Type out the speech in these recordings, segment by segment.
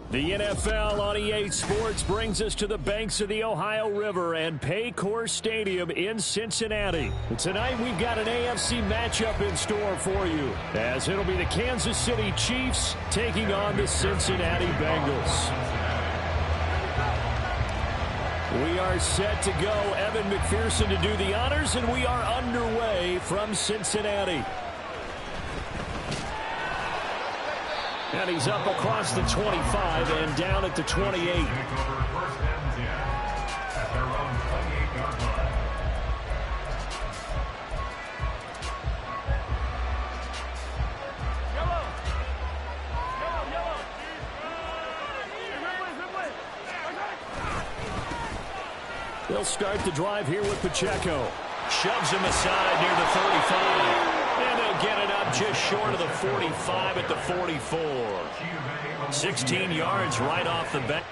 The NFL on EA Sports brings us to the banks of the Ohio River and Paycor Stadium in Cincinnati. Tonight we've got an AFC matchup in store for you, as it'll be the Kansas City Chiefs taking on the Cincinnati Bengals. We are set to go. Evan McPherson to do the honors, and we are underway from Cincinnati. And he's up across the 25 and down at the 28. They'll start the drive here with Pacheco. Shoves him aside near the 35. And they'll get it up just short of the 45 at the 44. 16 yards right off the bat.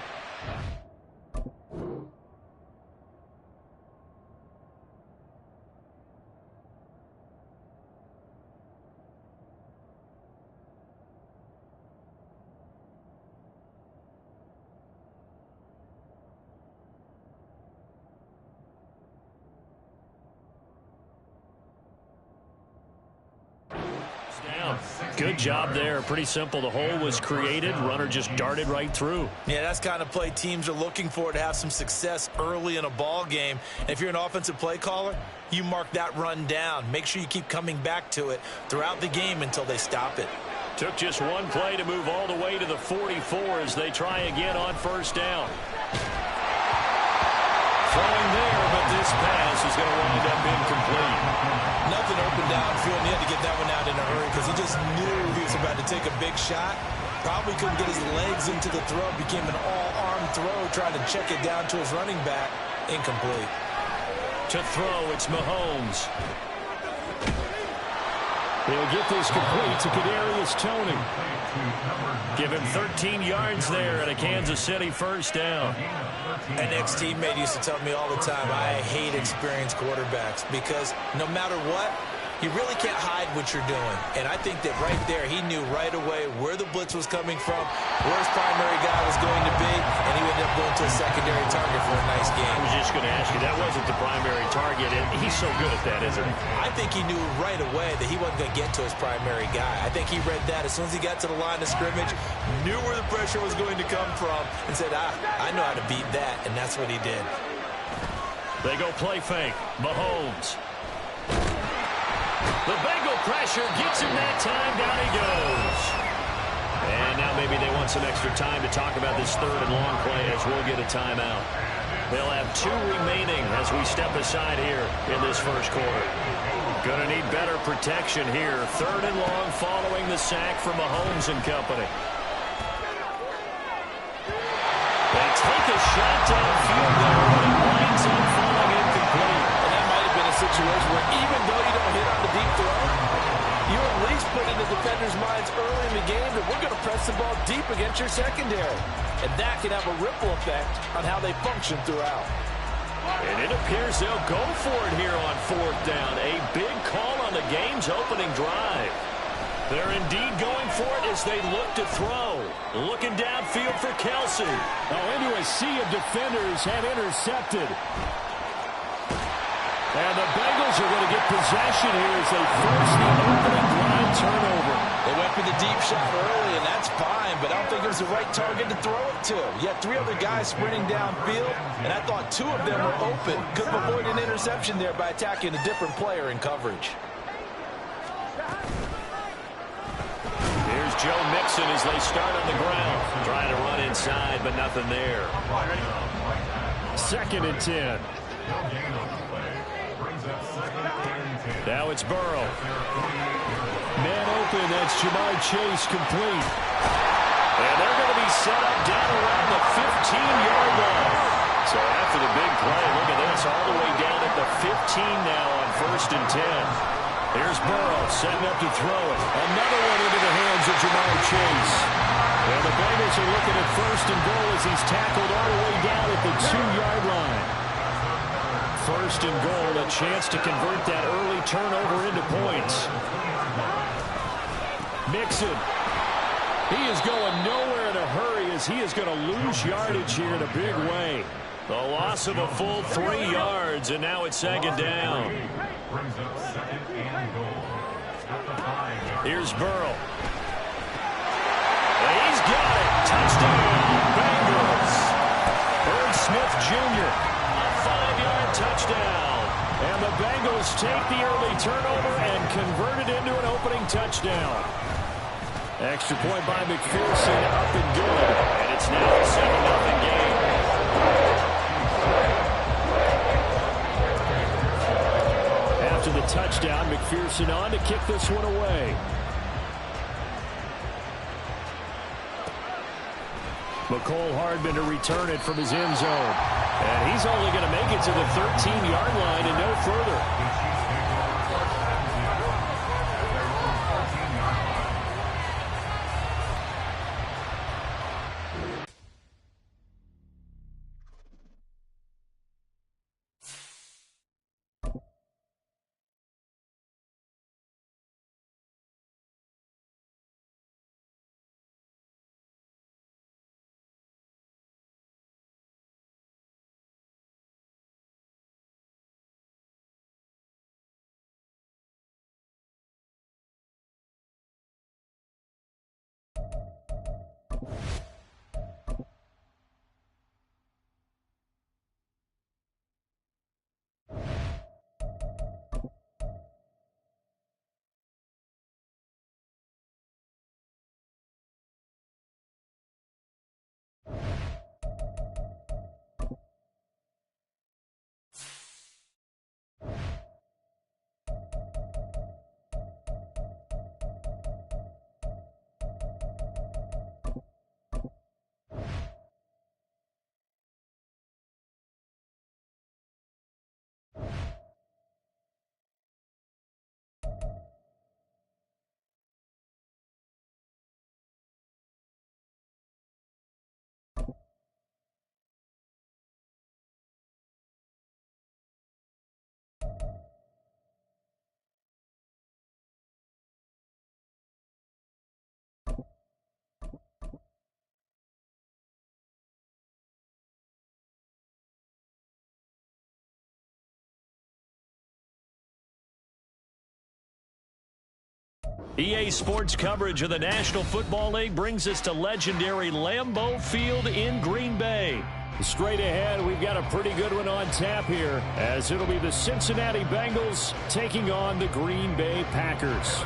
Good job there. Pretty simple. The hole was created. Runner just darted right through. Yeah, that's kind of play teams are looking for to have some success early in a ball game. And if you're an offensive play caller, you mark that run down. Make sure you keep coming back to it throughout the game until they stop it. Took just one play to move all the way to the 44 as they try again on first down. Throwing there, but this pass is going to wind up incomplete. Nothing open downfield. He had to get that one out in a hurry because he just knew he was about to take a big shot. Probably couldn't get his legs into the throw. Became an all-arm throw, trying to check it down to his running back. Incomplete. To throw, it's Mahomes. He'll get this complete to Kadarius Toney. Give him 13 yards there and a Kansas City first down. An ex-teammate used to tell me all the time, I hate experienced quarterbacks because no matter what, you really can't hide what you're doing. And I think that right there, he knew right away where the blitz was coming from, where his primary guy was going to be, and he ended up going to a secondary target for a nice game. I was just going to ask you, that wasn't the primary target, and he's so good at that, isn't he? I think he knew right away that he wasn't going to get to his primary guy. I think he read that as soon as he got to the line of scrimmage, knew where the pressure was going to come from, and said, I know how to beat that, and that's what he did. They go play fake. Mahomes. The Bengal pressure gets him that time. Down he goes. And now maybe they want some extra time to talk about this third and long play as we'll get a timeout. They'll have 2 remaining as we step aside here in this first quarter. Going to need better protection here. Third and long following the sack from Mahomes and company. They take a shot downfield there, but it winds up falling incomplete. And that might have been a situation where even though you don't hit on the deep throw, you at least put in the defenders' minds early in the game that we're going to press the ball deep against your secondary. And that can have a ripple effect on how they function throughout. And it appears they'll go for it here on fourth down. A big call on the game's opening drive. They're indeed going for it as they look to throw. Looking downfield for Kelsey. Into a sea of defenders and intercepted. And the Bengals are going to get possession here as they force the opening drive turnover. They went for the deep shot early, and that's fine, but I don't think it was the right target to throw it to. You had 3 other guys sprinting downfield, and I thought 2 of them were open. Could have avoided an interception there by attacking a different player in coverage. Here's Joe Mixon as they start on the ground. Trying to run inside, but nothing there. 2nd and 10. Now it's Burrow. Man open, that's Jamar Chase complete. And they're going to be set up down around the 15-yard line. So after the big play, look at this, all the way down at the 15 now on 1st and 10. Here's Burrow setting up to throw it. Another one into the hands of Jamar Chase. And the Bengals are looking at 1st and goal as he's tackled all the way down at the 2-yard line. 1st and goal, a chance to convert that early turnover into points. Mixon. He is going nowhere in a hurry as he is going to lose yardage here in a big way. The loss of a full 3 yards, and now it's second down. Here's Burrow. And he's got it. Touchdown, Bengals. Irv Smith Jr., a 5-yard touchdown. And the Bengals take the early turnover and convert it into an opening touchdown. Extra point by McPherson, up and good. And it's now a 7-0 game. After the touchdown, McPherson on to kick this one away. McCole Hardman to return it from his end zone. And he's only going to make it to the 13-yard line and no further. EA Sports coverage of the National Football League brings us to legendary Lambeau Field in Green Bay. Straight ahead, we've got a pretty good one on tap here, as it'll be the Cincinnati Bengals taking on the Green Bay Packers.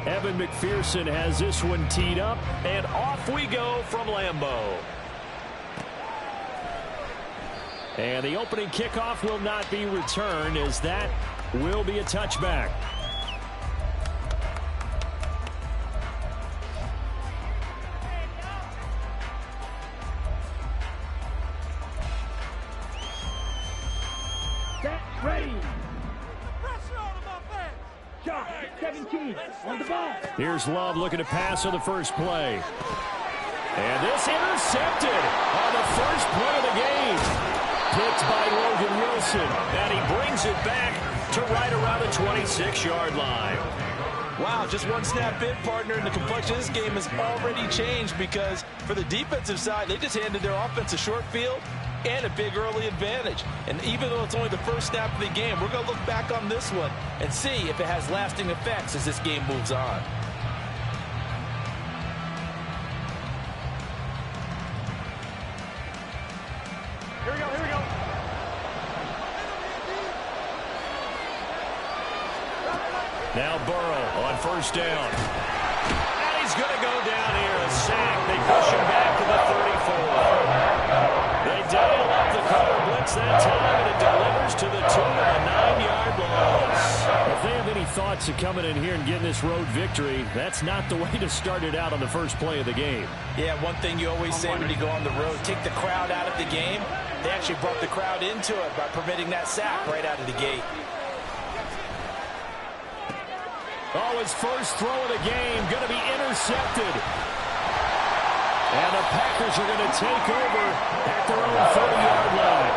Evan McPherson has this one teed up, and off we go from Lambeau. And the opening kickoff will not be returned, as that will be a touchback. Set, ready. Pressure on him up there. Shot, 17, on the ball. Here's Love looking to pass on the first play. And this intercepted on the first play of the game. Picked by Logan Wilson, and he brings it back to right around the 26-yard line. Wow, just one snap in, partner, and the complexion of this game has already changed, because for the defensive side, they just handed their offense a short field and a big early advantage. And even though it's only the first snap of the game, we're going to look back on this one and see if it has lasting effects as this game moves on. Here we go, here we go. Now Burrow on first down. And he's going to go down here. A sack. They push him back to the 34. They dial up the cover blitz that time, and it delivers to the 2 and a 9-yard loss. If they have any thoughts of coming in here and getting this road victory, that's not the way to start it out on the first play of the game. Yeah, one thing you always say when you go on the road, take the crowd out of the game. They actually brought the crowd into it by permitting that sack right out of the gate. Oh, his first throw of the game going to be intercepted. And the Packers are going to take over at their own 30-yard line.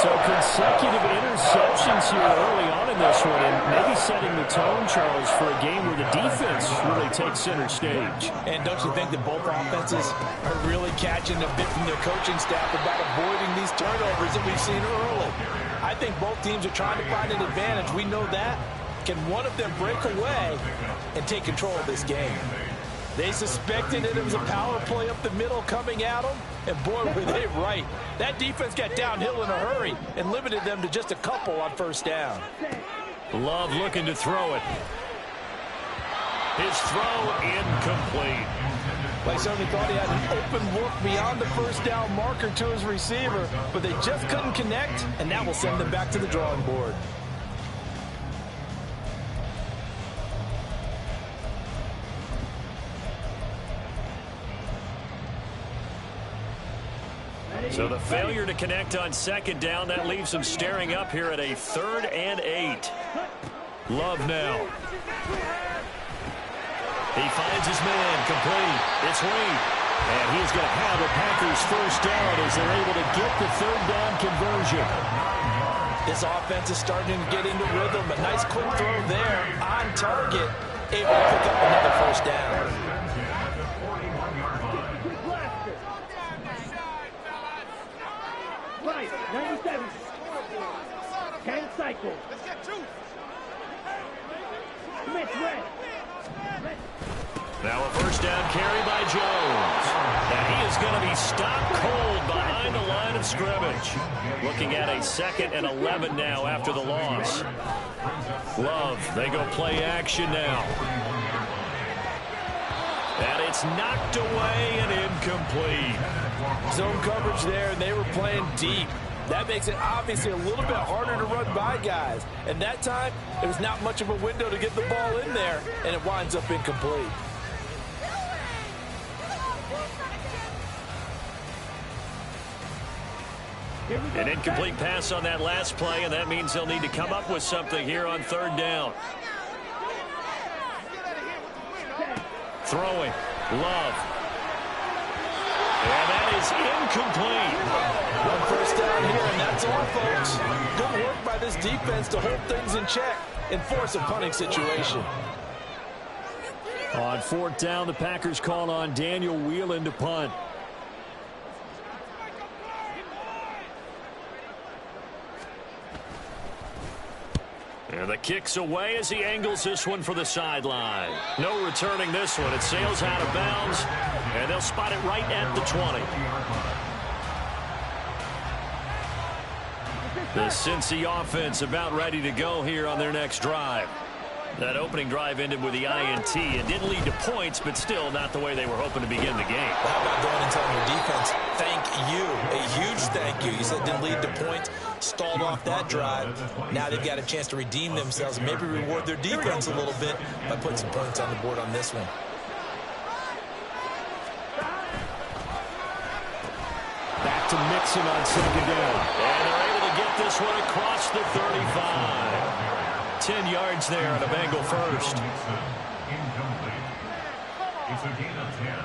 So consecutive interceptions here early on in this one, and maybe setting the tone, Charles, for a game where the defense really takes center stage. And don't you think that both offenses are really catching a bit from their coaching staff about avoiding these turnovers that we've seen early? I think both teams are trying to find an advantage. We know that. Can one of them break away and take control of this game? They suspected that it was a power play up the middle coming at them, and boy, were they right. That defense got downhill in a hurry and limited them to just a couple on first down. Love looking to throw it. His throw incomplete. They certainly thought he had an open look beyond the first down marker to his receiver, but they just couldn't connect, and that will send them back to the drawing board. So the failure to connect on second down, that leaves them staring up here at a 3rd and 8. Love now. He finds his man, complete. It's Wade. And he's going to have a Packers first down as they're able to get the 3rd down conversion. This offense is starting to get into rhythm. A nice quick throw there on target. Able to pick up another first down. Right, 97. 10 cycles. Smith, red. Now a first down carry by Jones. And he is going to be stopped cold behind the line of scrimmage. Looking at a 2nd and 11 now after the loss. Love, they go play action now. And it's knocked away and incomplete. Zone coverage there, and they were playing deep. That makes it obviously a little bit harder to run by guys. And that time, it was not much of a window to get the ball in there, and it winds up incomplete. An incomplete pass on that last play, and that means they'll need to come up with something here on 3rd down. Throwing. Love. And that is incomplete. One first down here, and that's all, folks. Good work by this defense to hold things in check and force a punting situation. On 4th down, the Packers call on Daniel Whelan to punt. And the kick's away as he angles this one for the sideline. No returning this one. It sails out of bounds, and they'll spot it right at the 20. The Cincy offense about ready to go here on their next drive. That opening drive ended with the INT. It didn't lead to points, but still not the way they were hoping to begin the game. Well, how about going and telling your defense, thank you, a huge thank you. You said it didn't lead to points, stalled off that drive. Now they've got a chance to redeem themselves and maybe reward their defense a little bit by putting some points on the board on this one. Back to Mixon on 2nd down. And they're able to get this one across the 35. 10 yards there on a Bengal first. Incomplete. It's a gain of 10.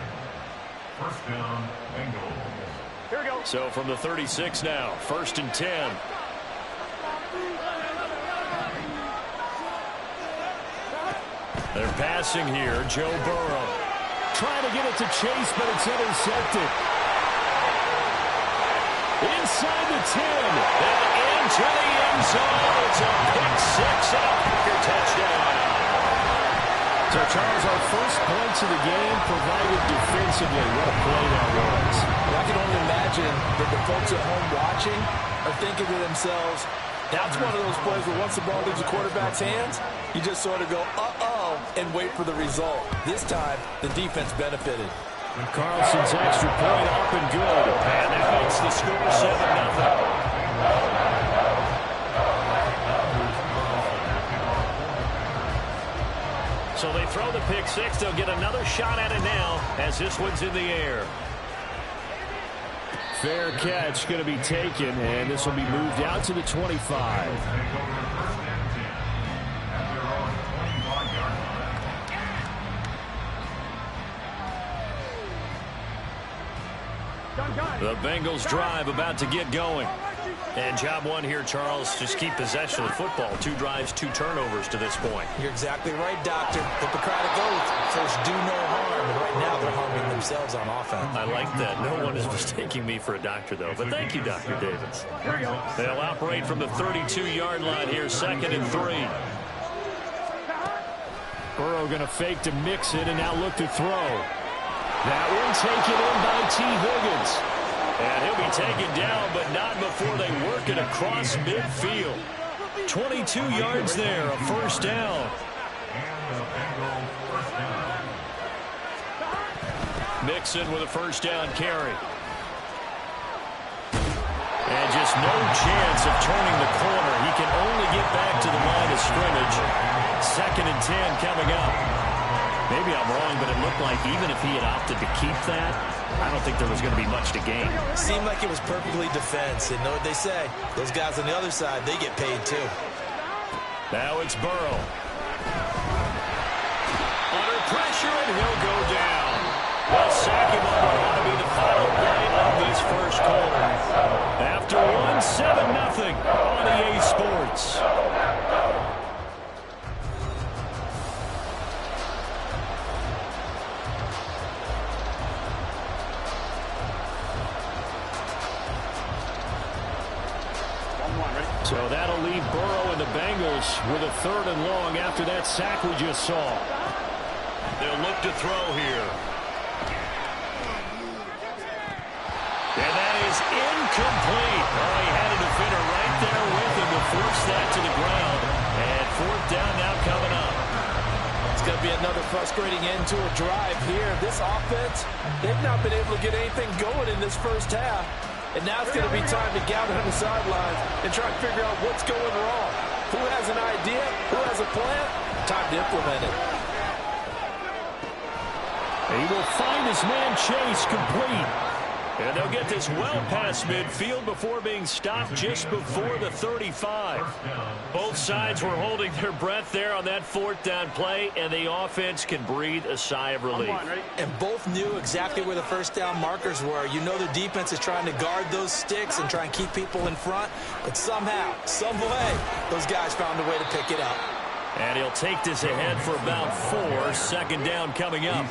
First down, Bengals. Here we go. So from the 36 now, 1st and 10. They're passing here. Joe Burrow trying to get it to Chase, but it's intercepted. Inside the 10 and into the end zone. It's a pick-6 and a Packer touchdown. So, Charles, our first points of the game provided defensively. What a play that was. I can only imagine that the folks at home watching are thinking to themselves, that's one of those plays where once the ball leaves the quarterback's hands, you just sort of go, uh-oh, and wait for the result. This time, the defense benefited. And Carlson's extra point up and good. And that makes the score 7-0. So they throw the pick-6. They'll get another shot at it now as this one's in the air. Fair catch going to be taken, and this will be moved out to the 25. The Bengals drive about to get going. And job one here, Charles, just keep possession of the football. 2 drives, 2 turnovers to this point. You're exactly right, Doctor. Hippocratic oath. First, do no harm. And right now, they're harming themselves on offense. I like that. No one is mistaking me for a doctor, though. But thank you, Dr. Davis. They'll operate from the 32-yard line here, 2nd and 3. Burrow going to fake to mix it and now look to throw. That one taken in by T. Higgins. And he'll be taken down, but not before they work it across midfield. 22 yards there, a first down. Mixon with a first down carry. And just no chance of turning the corner. He can only get back to the line of scrimmage. 2nd and 10 coming up. Maybe I'm wrong, but it looked like even if he had opted to keep that, I don't think there was going to be much to gain. Seemed like it was perfectly defense. And know what they say? Those guys on the other side, they get paid too. Now it's Burrow. Under pressure, and he'll go down. They'll sack him on what ought to be the final play of this first quarter. After 1-7-0 on EA Sports. So that'll leave Burrow and the Bengals with a 3rd and long after that sack we just saw. They'll look to throw here. And that is incomplete. Oh, he had a defender right there with him to force that to the ground. And 4th down now coming up. It's going to be another frustrating end to a drive here. This offense, they've not been able to get anything going in this first half. And now it's going to be time to gather on the sidelines and try to figure out what's going wrong. Who has an idea? Who has a plan? Time to implement it. He will find his man Chase complete. And they'll get this well past midfield before being stopped just before the 35. Both sides were holding their breath there on that 4th down play, and the offense can breathe a sigh of relief. And both knew exactly where the first down markers were. You know the defense is trying to guard those sticks and try and keep people in front, but somehow, some way, those guys found a way to pick it up. And he'll take this ahead for about 4. 2nd down coming up.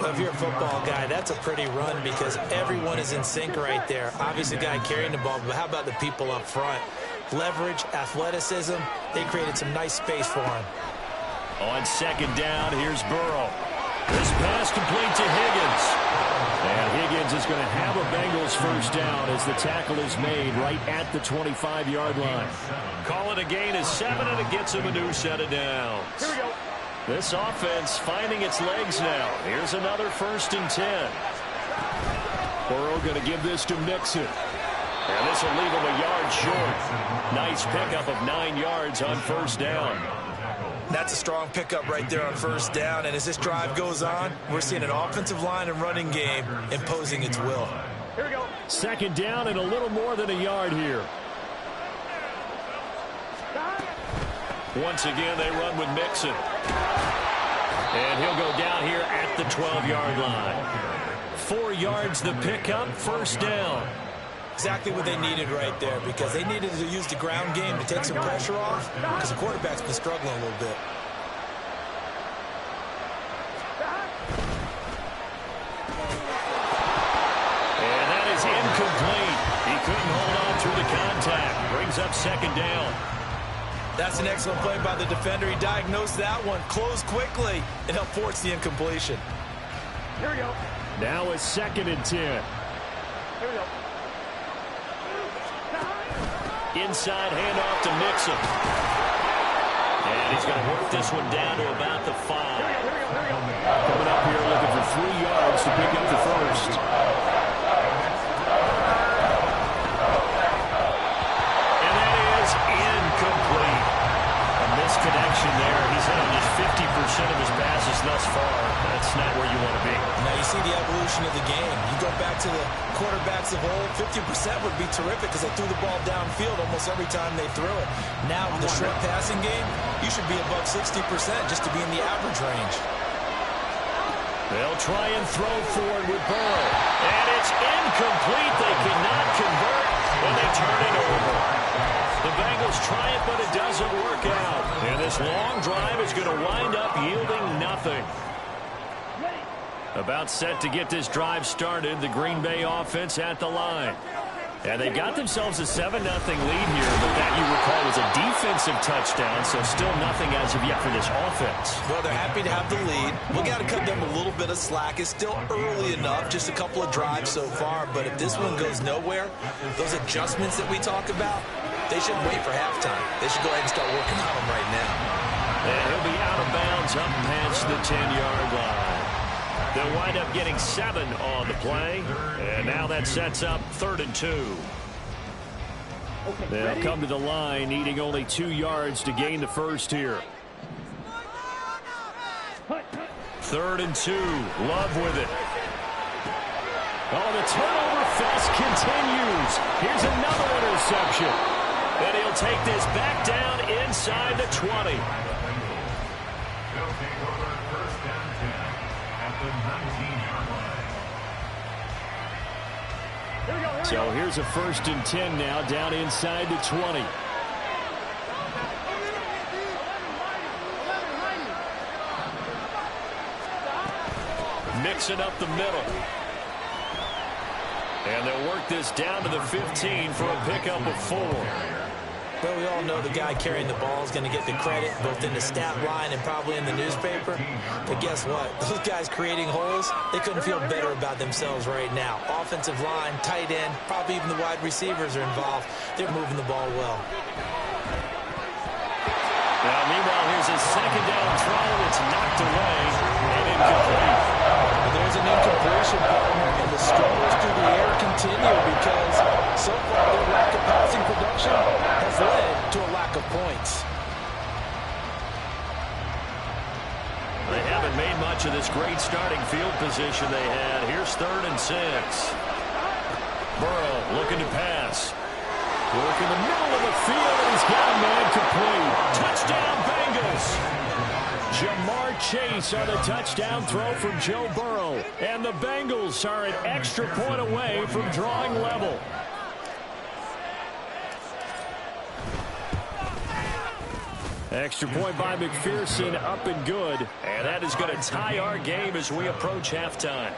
Well, if you're a football guy, that's a pretty run because everyone is in sync right there. Obviously, the guy carrying the ball, but how about the people up front? Leverage, athleticism, they created some nice space for him. On 2nd down, here's Burrow. This pass complete to Higgins. And Higgins is going to have a Bengals first down as the tackle is made right at the 25-yard line. Call it a gain of 7, and it gets him a new set of downs. Here we go. This offense finding its legs now. Here's another 1st and 10. Burrow going to give this to Mixon. And this will leave him a yard short. Nice pickup of 9 yards on 1st down. That's a strong pickup right there on 1st down. And as this drive goes on, we're seeing an offensive line and running game imposing its will. Here we go. 2nd down and a little more than a yard here. Once again, they run with Mixon. And he'll go down here at the 12-yard line. 4 yards the pickup, 1st down. Exactly what they needed right there because they needed to use the ground game to take some pressure off because the quarterback's been struggling a little bit. And that is incomplete. He couldn't hold on through the contact. Brings up 2nd down. That's an excellent play by the defender. He diagnosed that one, closed quickly, and helped force the incompletion. Here we go. Now it's 2nd and 10. Here we go. Inside handoff to Mixon. And he's going to work this one down to about the 5. Coming up here looking for 3 yards to pick up the first. And that is incomplete. A misconnection there. He's had just 50% of his passes thus far. That's not where you want to be. Now you see the evolution of the game. You go back to the quarterbacks of old, 50% would be terrific because they threw the ball downfield almost every time they threw it. Now with the short passing game, you should be above 60% just to be in the average range. They'll try and throw forward with Burrow. And it's incomplete. They cannot convert. And they turn it over. The Bengals try it, but it doesn't work out. And this long drive is going to wind up yielding nothing. About set to get this drive started, the Green Bay offense at the line. And they got themselves a 7-0 lead here, but that, you recall, was a defensive touchdown, so still nothing as of yet for this offense. Well, they're happy to have the lead. We got to cut them a little bit of slack. It's still early enough, just a couple of drives so far, but if this one goes nowhere, those adjustments that we talk about, they shouldn't wait for halftime. They should go ahead and start working on them right now. And he'll be out of bounds up past the 10-yard line. They'll wind up getting 7 on the play, and now that sets up 3rd and 2. They'll come to the line, needing only 2 yards to gain the first here. 3rd and 2. Love with it. Oh, the turnover fest continues. Here's another interception. And he'll take this back down inside the 20. So here's a 1st and 10 now, down inside the 20. Mixing up the middle. And they'll work this down to the 15 for a pickup of 4. Well, we all know the guy carrying the ball is going to get the credit, both in the stat line and probably in the newspaper. But guess what? Those guys creating holes, they couldn't feel better about themselves right now. Offensive line, tight end, probably even the wide receivers are involved. They're moving the ball well. Now, meanwhile, here's his 2nd down throw. It's knocked away and incomplete. There's an incompletion, partner, and the struggles through the air continue because so far their lack of passing production has led to a lack of points. They haven't made much of this great starting field position they had. Here's 3rd and 6. Burrow looking to pass. Work in the middle of the field, and he's got a man complete. Touchdown, Bengals! Jamar Chase on the touchdown throw from Joe Burrow. And the Bengals are an extra point away from drawing level. Extra point by McPherson, up and good. And that is going to tie our game as we approach halftime.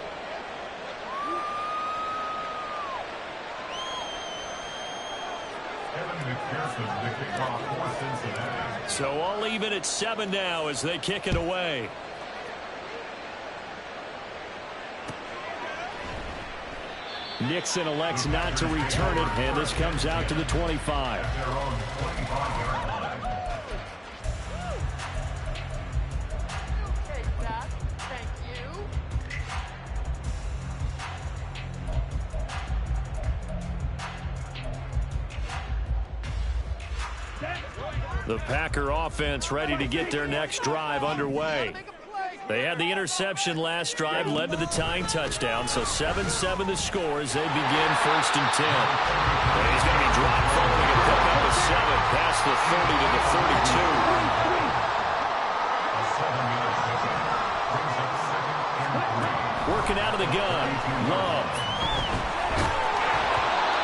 So all even at 7 now as they kick it away. Nixon elects not to return it, and this comes out to the 25. The Packer offense ready to get their next drive underway. They had the interception last drive, led to the tying touchdown, so 7-7 the score as they begin 1st and 10. And he's going to be dropped following a pickup of 7 past the 30 to the 32. Working out of the gun, Love.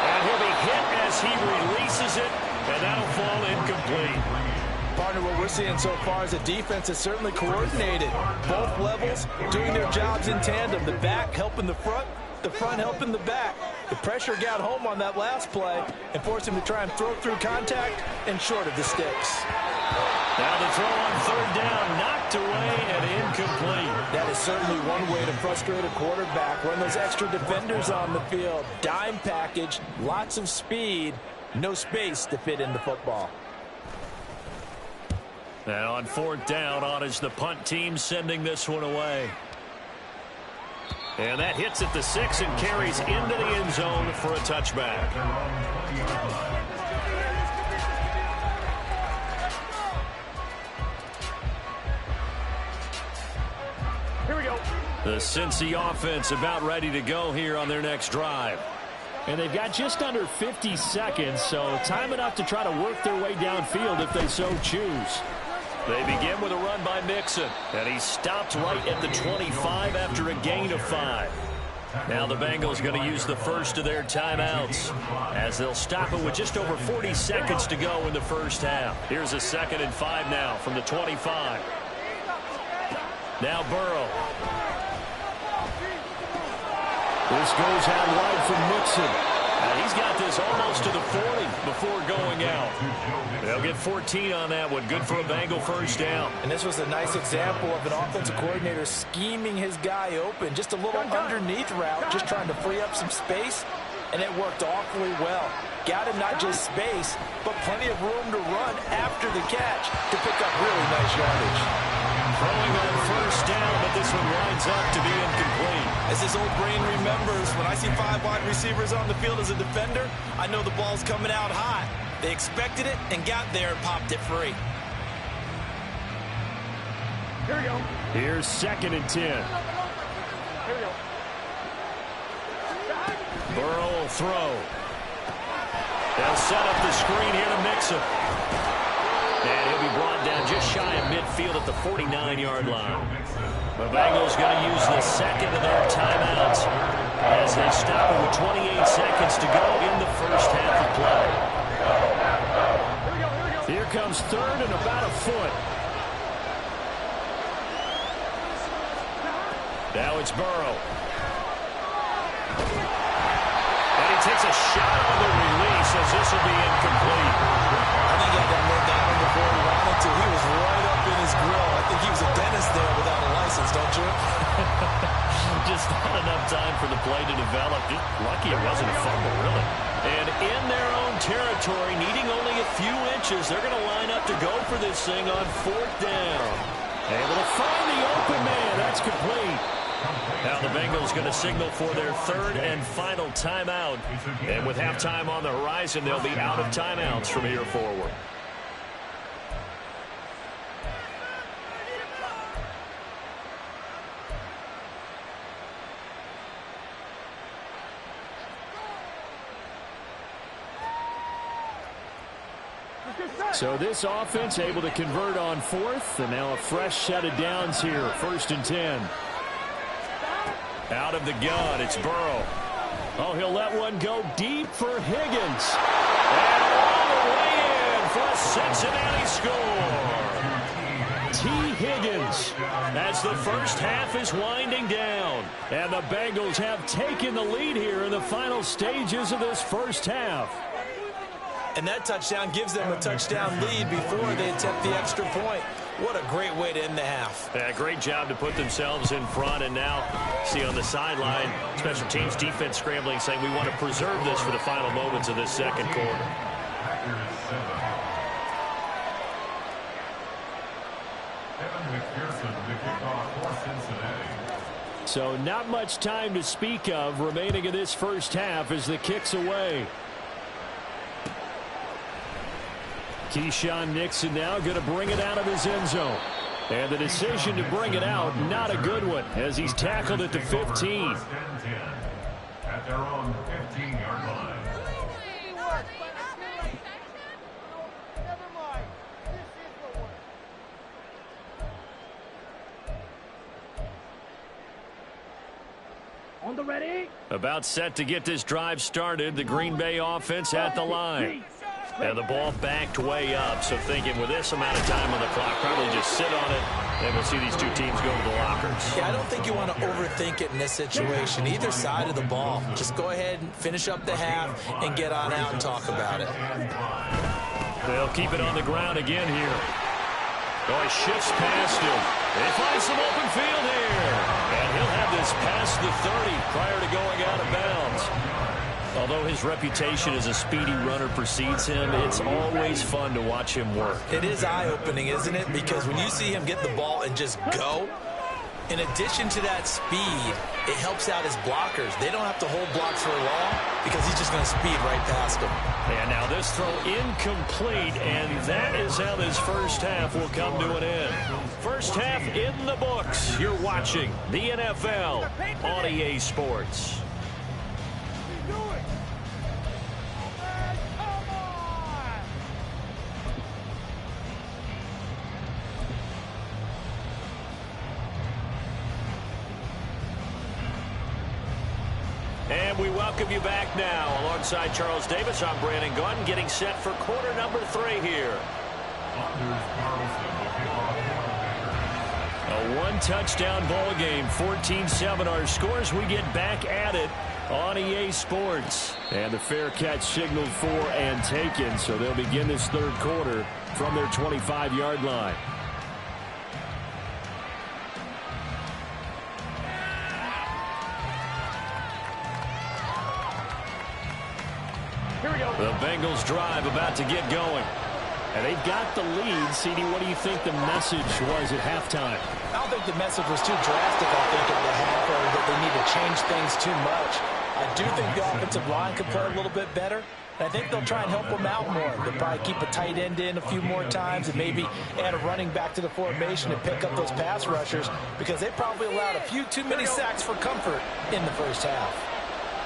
And he'll be hit as he releases it, and that'll fall incomplete. Partner, what we're seeing so far is a defense that's certainly coordinated. Both levels doing their jobs in tandem. The back helping the front helping the back. The pressure got home on that last play and forced him to try and throw through contact and short of the sticks. Now the throw on 3rd down, knocked away and incomplete. That is certainly one way to frustrate a quarterback. Run those extra defenders on the field. Dime package, lots of speed, no space to fit in the football. And on 4th down, on is the punt team sending this one away. And that hits at the 6 and carries into the end zone for a touchback. Here we go. The Cincy offense about ready to go here on their next drive. And they've got just under 50 seconds, so time enough to try to work their way downfield if they so choose. They begin with a run by Mixon, and he's stopped right at the 25 after a gain of 5. Now the Bengals going to use the first of their timeouts as they'll stop it with just over 40 seconds to go in the first half. Here's a 2nd and 5 now from the 25. Now Burrow. This goes out wide from Mixon. He's got this almost to the 40 before going out. They'll get 14 on that one. Good for a Bengal first down. And this was a nice example of an offensive coordinator scheming his guy open. Just a little underneath route, just trying to free up some space, and it worked awfully well. Got him not just space, but plenty of room to run after the catch to pick up really nice yardage. Throwing on first down, but this one winds up to be incomplete. As his old brain remembers, when I see 5 wide receivers on the field as a defender, I know the ball's coming out hot. They expected it and got there and popped it free. Here we go. Here's 2nd and 10. Here we go. Burrow will throw. They'll set up the screen here to Mixon. And he'll be brought down just shy of midfield at the 49-yard line. The Bengals going to use the 2nd of their timeouts as they stop it with 28 seconds to go in the first half of play. Here comes 3rd and about a foot. Now it's Burrow. And he takes a shot on the release as this will be incomplete. I think he had that more down before he wanted to. He was right up in his grill. I think he was a dentist there without a license, don't you? Just not enough time for the play to develop. Just lucky it wasn't a fumble, really. And in their own territory, needing only a few inches, they're going to line up to go for this thing on 4th down. Able to find the open man. That's complete. Now the Bengals going to signal for their 3rd and final timeout. And with halftime on the horizon, they'll be out of timeouts from here forward. So this offense able to convert on 4th, and now a fresh set of downs here. 1st and 10. Out of the gun, it's Burrow. Oh, he'll let one go deep for Higgins. And all the way in for a Cincinnati score. T. Higgins as the first half is winding down. And the Bengals have taken the lead here in the final stages of this first half. And that touchdown gives them a touchdown lead before they attempt the extra point. What a great way to end the half. Yeah, great job to put themselves in front. And now, see on the sideline, special teams defense scrambling, saying we want to preserve this for the final moments of this second quarter. So not much time to speak of remaining in this first half as the kick's away. Keyshawn Nixon now going to bring it out of his end zone. And the decision to bring it out, not a good one, as he's tackled at the 15. At their own 15-yard line. On the ready. About set to get this drive started, the Green Bay offense at the line. And the ball backed way up, so thinking with this amount of time on the clock, probably just sit on it, and we'll see these two teams go to the lockers. Yeah, I don't think you want to overthink it in this situation. Either side of the ball. Just go ahead and finish up the half and get on out and talk about it. They'll keep it on the ground again here. Oh, he shifts past him. They find some open field here. And he'll have this past the 30 prior to going out of bounds. Although his reputation as a speedy runner precedes him, it's always fun to watch him work. It is eye-opening, isn't it? Because when you see him get the ball and just go, in addition to that speed, it helps out his blockers. They don't have to hold blocks for long because he's just going to speed right past them. And now this throw incomplete, and that is how this first half will come to an end. First half in the books. You're watching the NFL on EA Sports. And we welcome you back now. Alongside Charles Davis, I'm Brandon Gunn, getting set for quarter number 3 here. A one-touchdown ball game, 14-7 our scores. We get back at it on EA Sports. And the fair catch signaled for and taken, so they'll begin this third quarter from their 25-yard line. The Bengals drive about to get going. And they've got the lead. CD, what do you think the message was at halftime? I don't think the message was too drastic, I think, at the half, or that they need to change things too much. I do think the offensive line could play a little bit better. And I think they'll try and help them out more. They'll probably keep a tight end in a few more times and maybe add a running back to the formation and pick up those pass rushers, because they probably allowed a few too many sacks for comfort in the first half.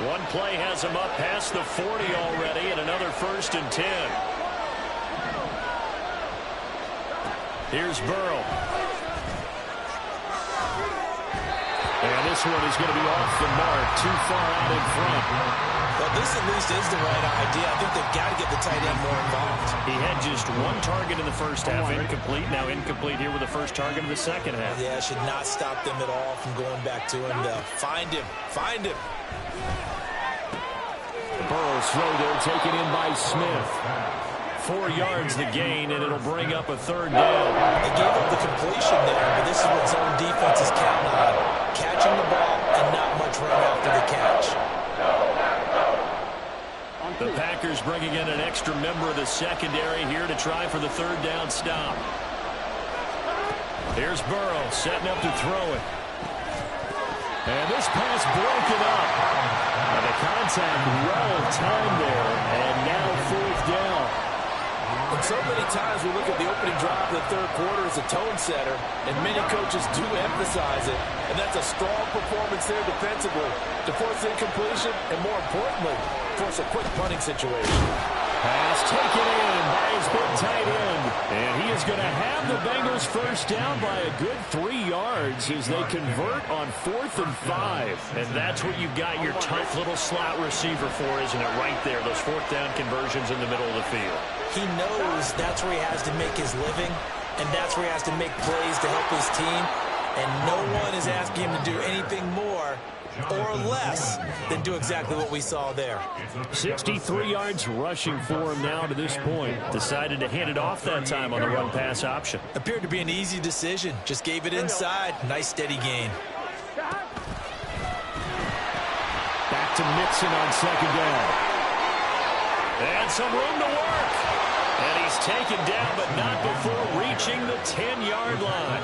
One play has them up past the 40 already, and another 1st and 10. Here's Burrow. And this one is going to be off the mark, too far out in front. Well, this at least is the right idea. I think they've got to get the tight end more involved. He had just one target in the first half, incomplete. Now incomplete here with the first target of the second half. Yeah, it should not stop them at all from going back to him. Find him. Find him. Burrow's throw there taken in by Smith. 4 yards the gain, and it'll bring up a 3rd down. They gave up the completion there, but this is what zone defense is counting on. Catching the ball and not much run after the catch. The Packers bringing in an extra member of the secondary here to try for the 3rd down stop. Here's Burrow setting up to throw it. And this pass broken up. And the contact well timed there, and now 4th down. And so many times we look at the opening drive of the third quarter as a tone setter, and many coaches do emphasize it, and that's a strong performance there defensively to force incompletion and, more importantly, force a quick punting situation. Pass taken in by his big tight end, and he is going to have the Bengals first down by a good 3 yards as they convert on 4th and 5. And that's what you've got your tough little slot receiver for, isn't it? Right there, those 4th down conversions in the middle of the field. He knows that's where he has to make his living, and that's where he has to make plays to help his team. And no one is asking him to do anything more or less than do exactly what we saw there. 63 yards rushing for him now to this point. Decided to hand it off that time on the run-pass option. Appeared to be an easy decision. Just gave it inside. Nice steady gain. Back to Mixon on 2nd down. And some room to work. And he's taken down, but not before reaching the 10-yard line.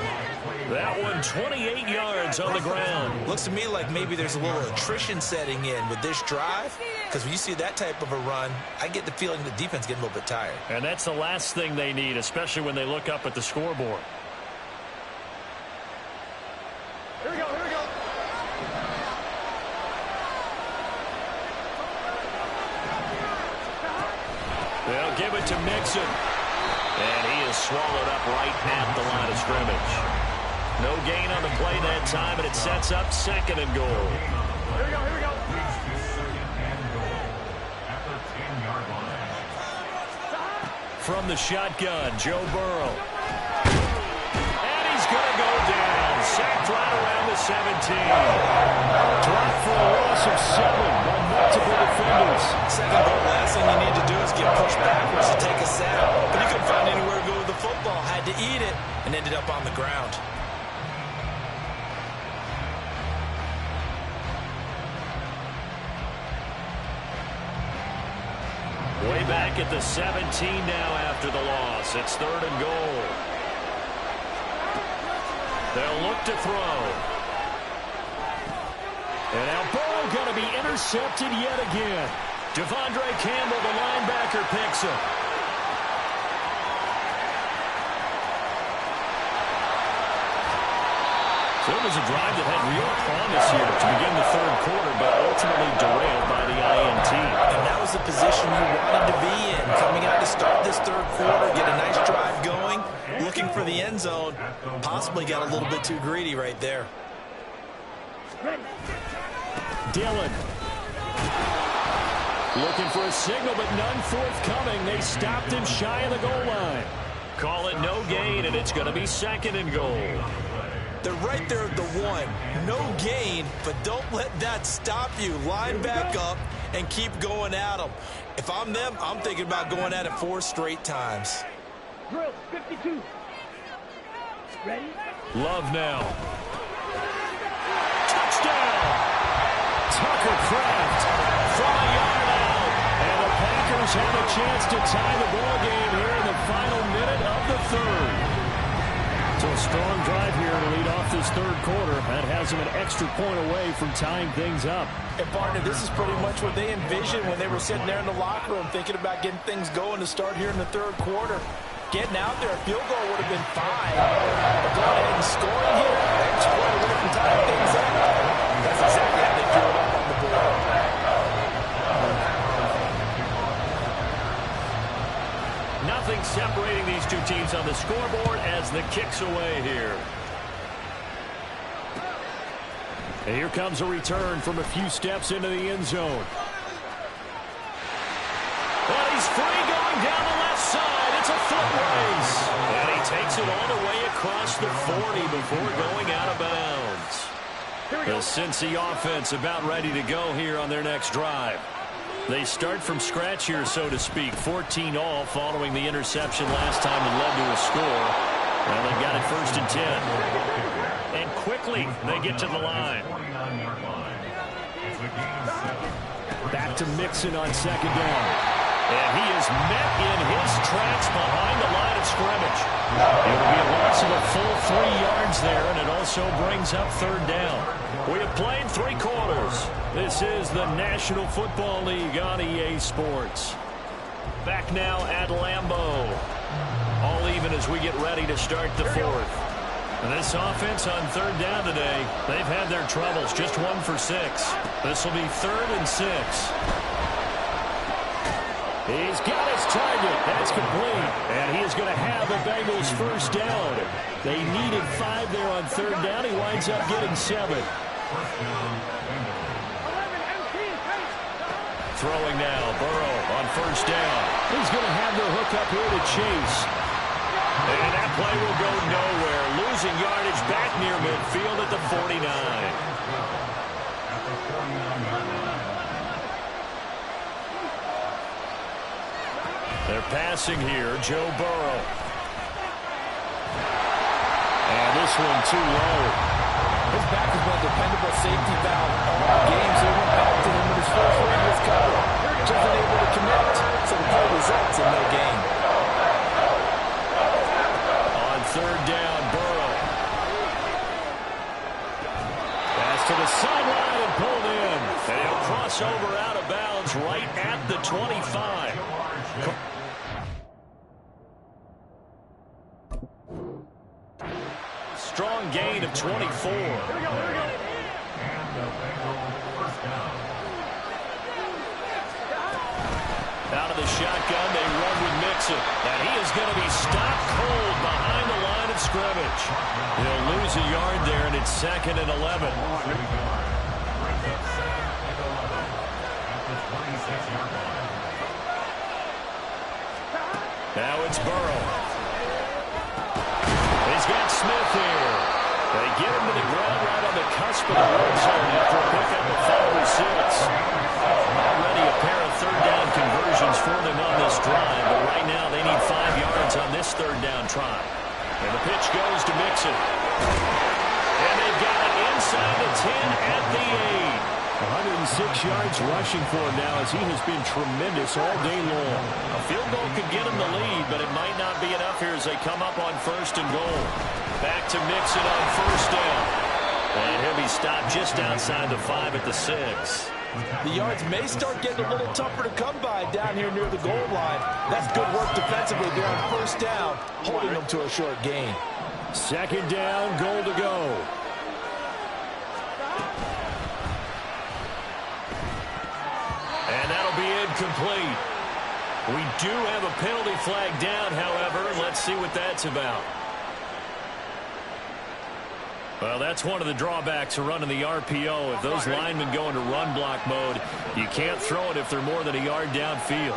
That one 28 yards on the ground. Looks to me like maybe there's a little attrition setting in with this drive, because when you see that type of a run, I get the feeling the defense getting a little bit tired. And that's the last thing they need, especially when they look up at the scoreboard. Here we go, here we go. They'll give it to Mixon. And he is swallowed up right at the line of scrimmage. No gain on the play that time, and it sets up 2nd and goal. Here we go, here we go. From the shotgun, Joe Burrow. And he's going to go down. Sacked right around the 17. Dropped for a loss of 7 by multiple defenders. Second goal, last thing you need to do is get pushed backwards to take a sack. But he couldn't find anywhere to go with the football. Had to eat it and ended up on the ground. Way back at the 17 now after the loss. It's 3rd and goal. They'll look to throw. And now Burrow going to be intercepted yet again. Devondre Campbell, the linebacker, picks him. So it was a drive that had real promise here to begin the third quarter, but ultimately derailed by the INT. And that was the position you wanted to be in. Coming out to start this third quarter, get a nice drive going, looking for the end zone. Possibly got a little bit too greedy right there. Dillon Looking for a signal, but none forthcoming. They stopped him shy of the goal line. Call it no gain, and it's going to be 2nd and goal. They're right there at the 1. No gain, but don't let that stop you. Line back up and keep going at them. If I'm them, I'm thinking about going at it 4 straight times. Drill 52. Ready? Love now. Touchdown! Tucker Kraft from a yard out. And the Packers have a chance to tie the ball game here in the final minute of the 3rd. So a strong drive here to lead off this 3rd quarter. That has them an extra point away from tying things up. And, partner, this is pretty much what they envisioned when they were sitting there in the locker room thinking about getting things going to start here in the 3rd quarter. Getting out there, a field goal would have been fine. But going ahead and scoring here, extra point away from tying things up. That's exactly how they drew it up on the board. Nothing separating these two teams on the scoreboard as the kick's away here. And here comes a return from a few steps into the end zone. Well, he's free going down the left side. It's a foot race. And he takes it all the way across the 40 before going out of bounds. The Cincy offense about ready to go here on their next drive. They start from scratch here, so to speak. 14-all following the interception last time that led to a score. Well, they've got it 1st and 10. And quickly, they get to the line. Back to Mixon on 2nd down. And he is met in his tracks behind the line of scrimmage. It will be a loss of a full 3 yards there, and it also brings up 3rd down. We have played 3 quarters. This is the National Football League on EA Sports. Back now at Lambeau. All even as we get ready to start the 4th. And this offense on 3rd down today, they've had their troubles. Just 1 for 6. This will be 3rd and 6. He's got his target. That's complete. And he is going to have the Bengals 1st down. They needed 5 there on 3rd down. He winds up getting 7. Throwing now, Burrow on 1st down. He's going to have the hook up here to Chase. And that play will go nowhere. Losing yardage back near midfield at the 49. They're passing here, Joe Burrow. And this one too low. His back has been a dependable safety valve all game, so it went back to him when his first run was covered. Just unable to connect, so the play results in no gain. On 3rd down, Burrow. Pass to the sideline and pulled in. And he'll cross over out of bounds right at the 25. Strong gain of 24. Out of the shotgun, they run with Mixon. And he is going to be stopped cold behind the line of scrimmage. He'll lose a yard there, and it's 2nd and 11. Now it's Burrow. He's got Smith here. They get him to the ground right on the cusp of the red zone after a pickup of 5 or 6. Already a pair of 3rd down conversions for them on this drive, but right now they need 5 yards on this 3rd down try. And the pitch goes to Mixon. And they've got it inside the 10 at the 8. 106 yards rushing for him now as he has been tremendous all day long. A field goal could get him the lead, but it might not be enough here as they come up on 1st and goal. Back to Mixon on 1st down. And he'll be stopped just outside the 5 at the 6. The yards may start getting a little tougher to come by down here near the goal line. That's good work defensively there on 1st down, holding them to a short gain. 2nd down, goal to go. And that'll be incomplete. We do have a penalty flag down, however. Let's see what that's about. Well, that's one of the drawbacks of running the RPO. If those linemen go into run block mode, you can't throw it if they're more than a yard downfield.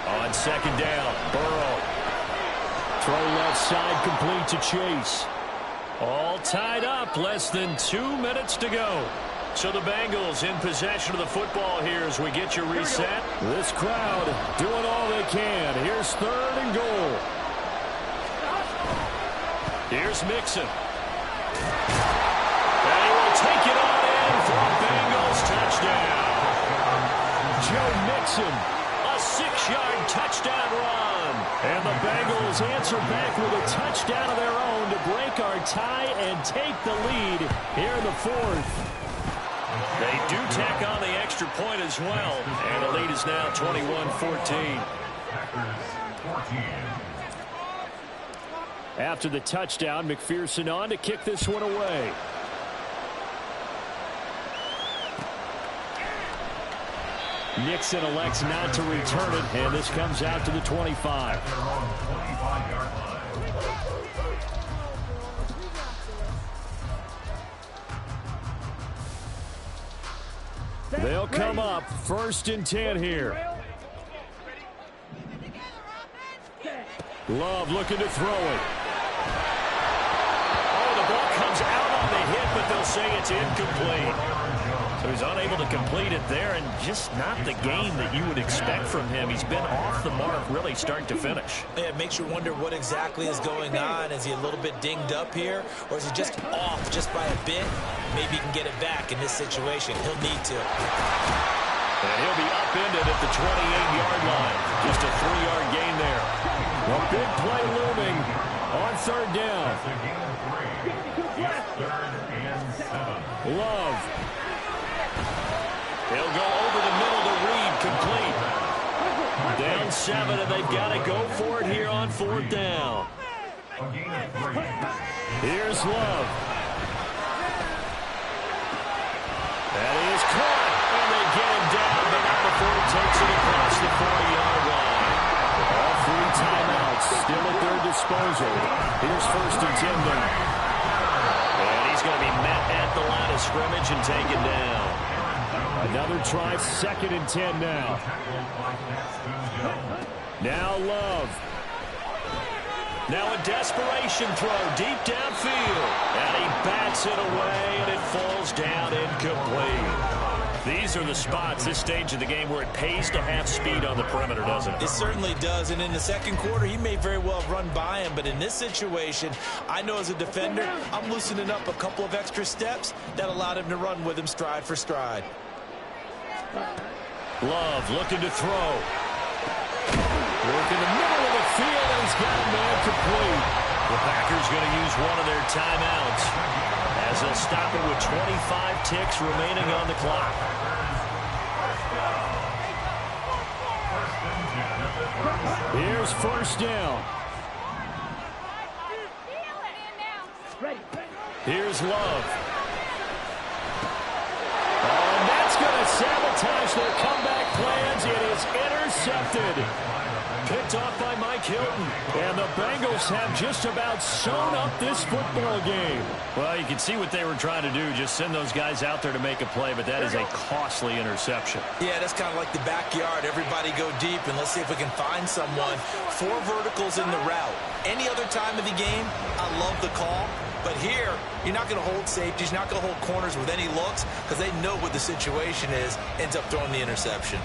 On second down, Burrow. Throw left side, complete to Chase. All tied up, less than 2 minutes to go. So the Bengals in possession of the football here as we get you reset. This crowd doing all they can. Here's 3rd and goal. Here's Mixon. And he will take it on in for a Bengals touchdown. Joe Mixon, a 6-yard touchdown run. And the Bengals answer back with a touchdown of their own to break our tie and take the lead here in the 4th. They do tack on the extra point as well, and the lead is now 21-14. After the touchdown, McPherson on to kick this one away. Nixon elects not to return it, and this comes out to the 25. They'll come up 1st and 10 here. Love looking to throw it. Oh, the ball comes out on the hit, but they'll say it's incomplete. So he's unable to complete it there, and just not the game that you would expect from him. He's been off the mark really start to finish. Yeah, it makes you wonder what exactly is going on. Is he a little bit dinged up here, or is he just off just by a bit? Maybe he can get it back in this situation. He'll need to. And he'll be upended at the 28-yard line. Just a 3-yard gain there. A big play looming on 3rd down. Love. He'll go over the middle to Reed, complete. Down 7, and they've got to go for it here on 4th down. Here's Love. That is caught, and they get him down, but not before he takes it across the 40-yard line. All 3 timeouts still at their disposal. Here's 1st and 10 now. And he's going to be met at the line of scrimmage and taken down. Another try, 2nd and 10 now. Now Love. Now a desperation throw deep downfield. And he bats it away, and it falls down incomplete. These are the spots, this stage of the game, where it pays to have speed on the perimeter, doesn't it? It certainly does, and in the 2nd quarter, he may very well run by him, but in this situation, I know as a defender, I'm loosening up a couple of extra steps that allowed him to run with him stride for stride. Love looking to throw. Work in the middle of the field, and he's got a man complete. The Packers going to use one of their timeouts as they'll stop it with 25 ticks remaining on the clock. Here's 1st down. Here's Love. Oh, and that's going to sabotage their comeback plans. It is intercepted. Picked off by Mike Hilton. And the Bengals have just about sewn up this football game. Well, you can see what they were trying to do. Just send those guys out there to make a play, but that is a costly interception. Yeah, that's kind of like the backyard. Everybody go deep, and let's see if we can find someone. 4 verticals in the route. Any other time of the game, I love the call. But here, you're not going to hold safeties. You're not going to hold corners with any looks because they know what the situation is. Ends up throwing the interception.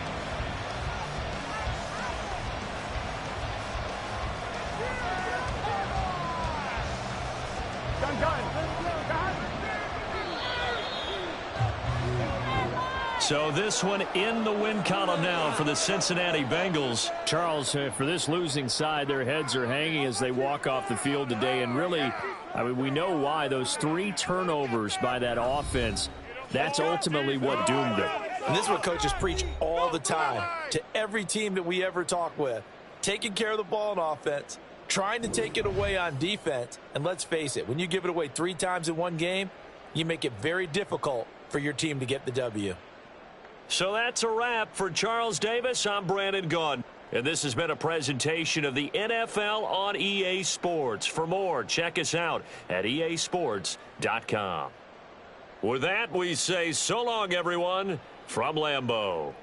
So this one in the win column now for the Cincinnati Bengals. Charles, for this losing side, their heads are hanging as they walk off the field today. And really, I mean, we know why. Those 3 turnovers by that offense, that's ultimately what doomed them. And this is what coaches preach all the time to every team that we ever talk with. Taking care of the ball on offense, trying to take it away on defense. And let's face it, when you give it away 3 times in one game, you make it very difficult for your team to get the W. So that's a wrap for Charles Davis. I'm Brandon Gaudin. And this has been a presentation of the NFL on EA Sports. For more, check us out at easports.com. With that, we say so long, everyone, from Lambeau.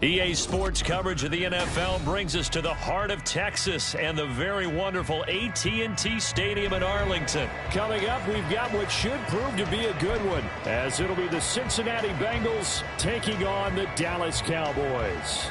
EA Sports coverage of the NFL brings us to the heart of Texas and the very wonderful AT&T Stadium in Arlington. Coming up, we've got what should prove to be a good one, as it'll be the Cincinnati Bengals taking on the Dallas Cowboys.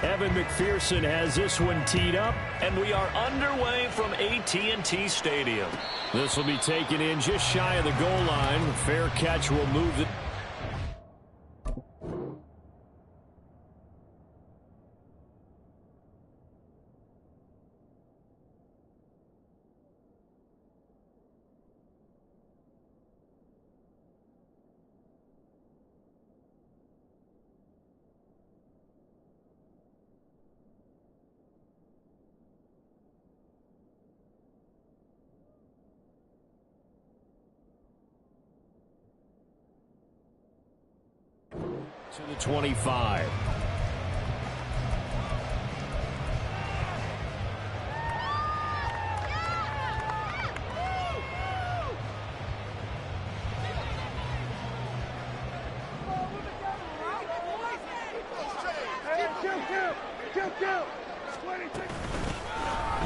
Evan McPherson has this one teed up, and we are underway from AT&T Stadium. This will be taken in just shy of the goal line. The fair catch will move it. To the 25.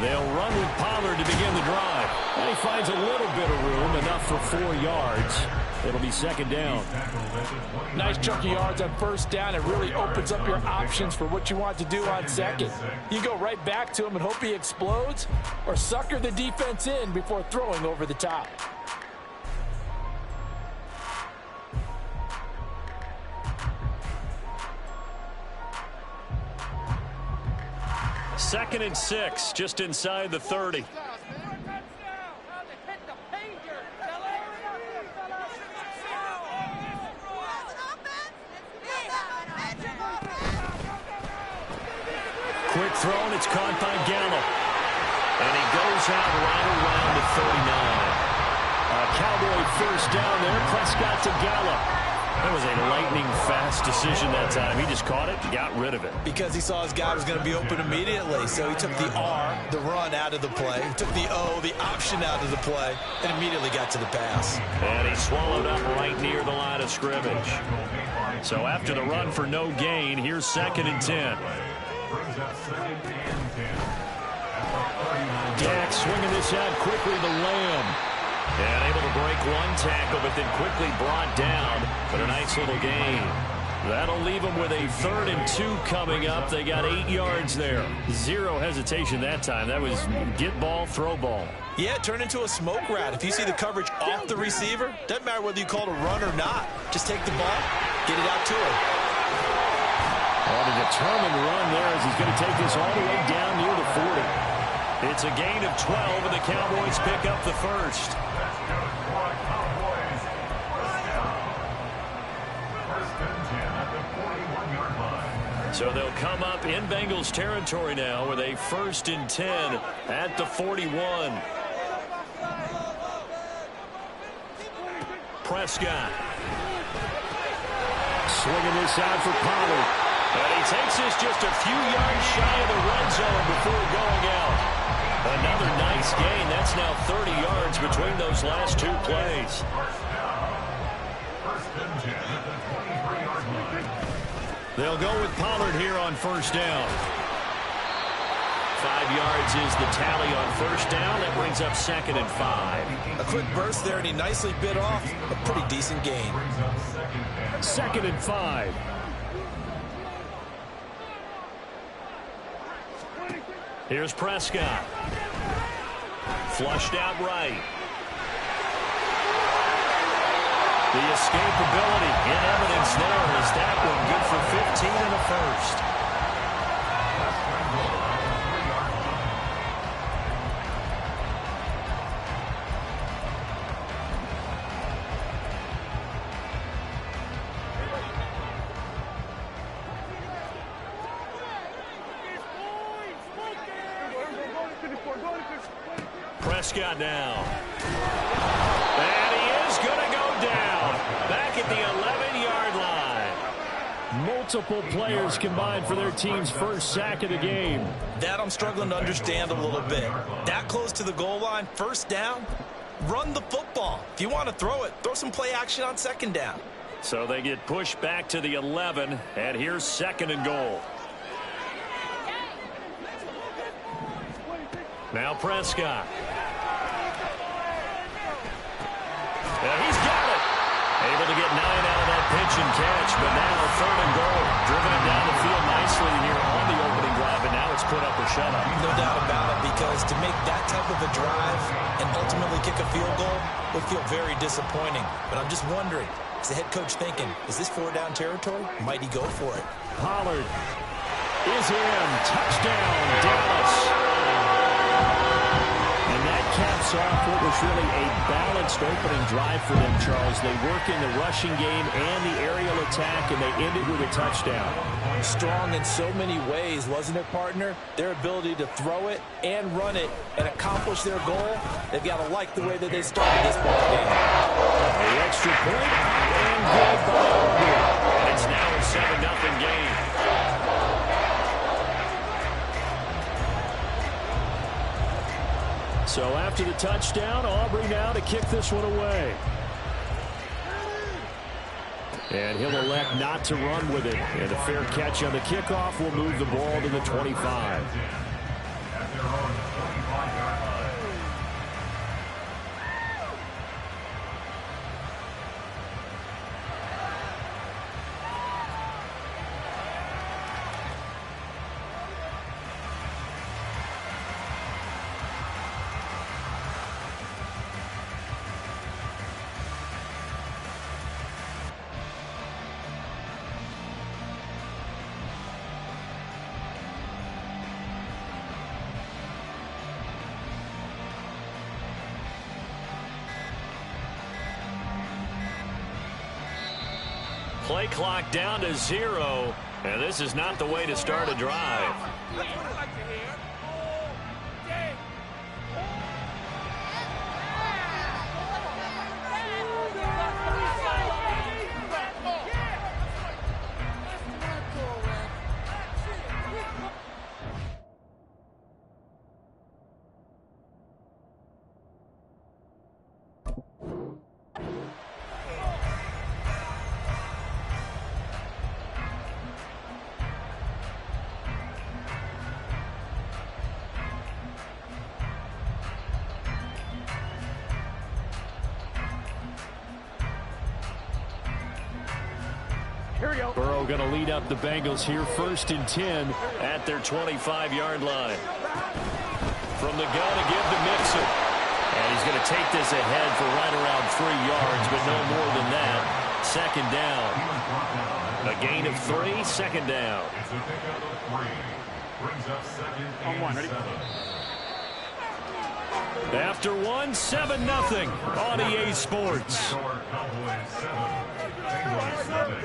They'll run with Pollard to begin the drive. And he finds a little bit of room, enough for 4 yards. It'll be second down. Nice chunky yards on first down. It really opens up your options for what you want to do on second. You go right back to him and hope he explodes, or sucker the defense in before throwing over the top. Second and 6, just inside the 30. Quick throw, and it's caught by Gallup. And he goes out right around the 39. A Cowboy first down there. Prescott to Gallup. That was a lightning-fast decision that time. He just caught it and got rid of it. Because he saw his guy was going to be open immediately. So he took the R, the run, out of the play. He took the O, the option, out of the play, and immediately got to the pass. And he swallowed up right near the line of scrimmage. So after the run for no gain, here's second and 10. Dak swinging this out quickly to Lamb. And able to break one tackle, but then quickly brought down. But a nice little gain. That'll leave them with a 3rd and 2 coming up. They got 8 yards there. Zero hesitation that time. That was get ball, throw ball. Yeah, it turned into a smoke rat. If you see the coverage off the receiver, doesn't matter whether you call it a run or not. Just take the ball, get it out to him. On a determined run there as he's going to take this all the way down near the 40. It's a gain of 12, and the Cowboys pick up the first. So they'll come up in Bengals territory now with a 1st and 10 at the 41. Prescott. Swinging this out for Pollard. And he takes this just a few yards shy of the red zone before going out. Another nice gain. That's now 30 yards between those last 2 plays. They'll go with Pollard here on first down. 5 yards is the tally on first down. That brings up 2nd and 5. A quick burst there, and he nicely bit off a pretty decent gain. 2nd and 5. Here's Prescott. Flushed out right. The escapability in evidence there is that one good for 15 and a first. Prescott now. And he is going to go down. Back at the 11-yard line. Multiple players combined for their team's first sack of the game. That I'm struggling to understand a little bit. That close to the goal line, first down, Run the football. If you want to throw it, throw some play action on second down. So they get pushed back to the 11, and here's 2nd and goal. Now Prescott. And he's got it. Able to get 9 out of that pitch and catch, but now 3rd and goal. Driven it down the field nicely here on the opening drive, and now it's put up or shut up. No doubt about it, because to make that type of a drive and ultimately kick a field goal would feel very disappointing. But I'm just wondering, is the head coach thinking, is this 4-down territory? Might he go for it? Pollard is in. Touchdown, Dallas. And that caps off what was really a balanced opening drive for them, Charles. They work in the rushing game and the aerial attack, and they ended with a touchdown. Strong in so many ways, wasn't it, partner? Their ability to throw it and run it and accomplish their goal, they've got to like the way that they started this ball game. The extra point, and good by Aubrey. And it's now a 7-0 game. So after the touchdown, Aubrey now to kick this one away. And he'll elect not to run with it. And a fair catch on the kickoff will move the ball to the 25. Play clock down to 0, and this is not the way to start a drive. That's what I like to hear. All day. Burrow going to lead up the Bengals here, 1st and 10 at their 25-yard line. From the gun again to Mixon. And he's going to take this ahead for right around 3 yards, but no more than that. 2nd down. A gain of 3, 2nd down. It's a pickup of 3. Brings up 2nd and 7. After 1, 7-0 on EA Sports. Cowboys 7. Bengals 7.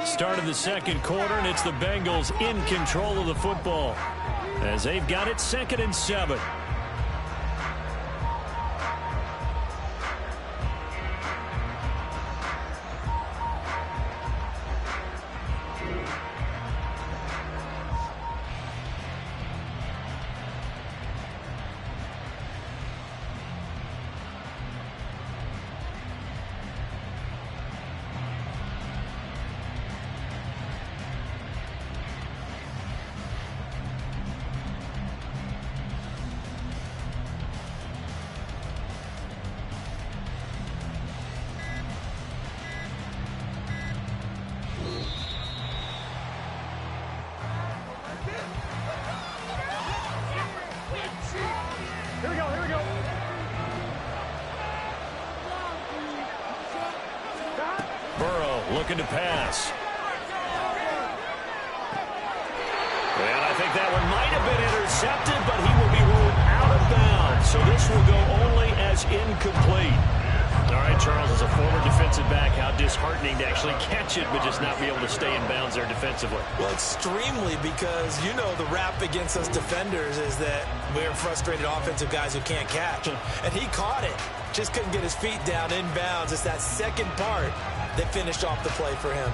Start of the 2nd quarter, and it's the Bengals in control of the football as they've got it 2nd and 7. Looking to pass. And I think that one might have been intercepted, but he will be ruled out of bounds. So this will go only as incomplete. All right, Charles, as a former defensive back, how disheartening to actually catch it, but just not be able to stay in bounds there defensively. Well, extremely, because you know the rap against us defenders is that we're frustrated offensive guys who can't catch. And he caught it. Just couldn't get his feet down in bounds. It's that second part that finished off the play for him.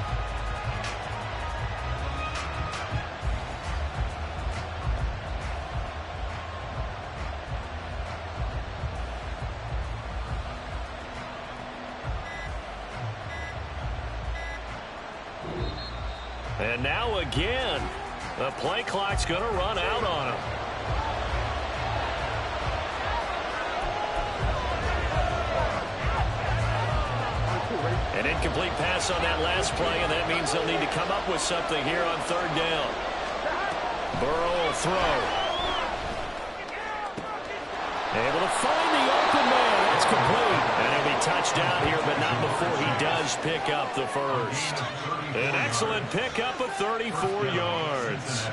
And now again, the play clock's going to run out on him. An incomplete pass on that last play, and that means they'll need to come up with something here on third down. Burrow will throw. Able to find the open man. That's complete. And he'll be touched down here, but not before he does pick up the first. An excellent pickup of 34 yards.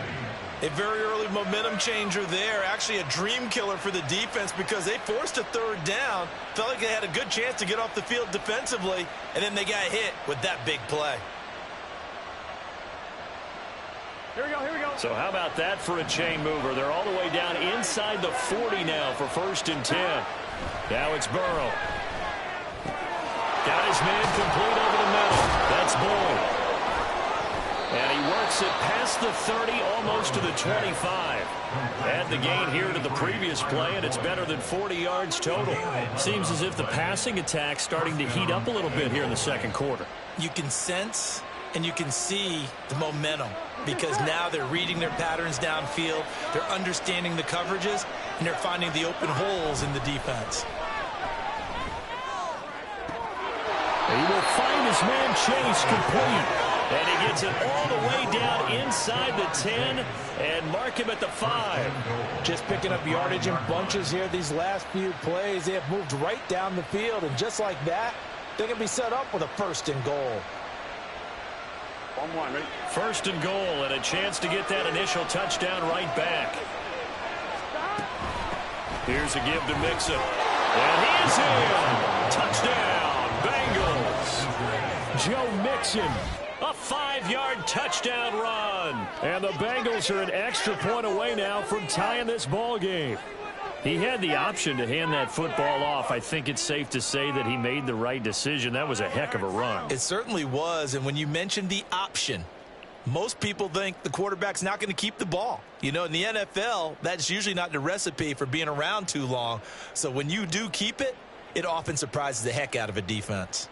A very early momentum changer there. Actually a dream killer for the defense because they forced a third down. Felt like they had a good chance to get off the field defensively, and then they got hit with that big play. Here we go, here we go. So how about that for a chain mover? They're all the way down inside the 40 now for 1st and 10. Now it's Burrow. Got his man complete over the middle. That's Boyd. And he works it past the 30, almost to the 25. Add the gain here to the previous play, and it's better than 40 yards total. Seems as if the passing attack's starting to heat up a little bit here in the second quarter. You can sense and you can see the momentum because now they're reading their patterns downfield, they're understanding the coverages, and they're finding the open holes in the defense. He will find his man Chase complete. And he gets it all the way down inside the 10 and mark him at the 5. Just picking up yardage in bunches here these last few plays. They have moved right down the field, and just like that, they can be set up with a 1st and goal. 1-1, ready? 1st and goal, and a chance to get that initial touchdown right back. Here's a give to Mixon. And he's in. Touchdown, Bengals. Joe Mixon. A 5-yard touchdown run. And the Bengals are an extra point away now from tying this ball game. He had the option to hand that football off. I think it's safe to say that he made the right decision. That was a heck of a run. It certainly was, and when you mentioned the option, most people think the quarterback's not going to keep the ball. You know, in the NFL, that's usually not the recipe for being around too long. So when you do keep it, it often surprises the heck out of a defense.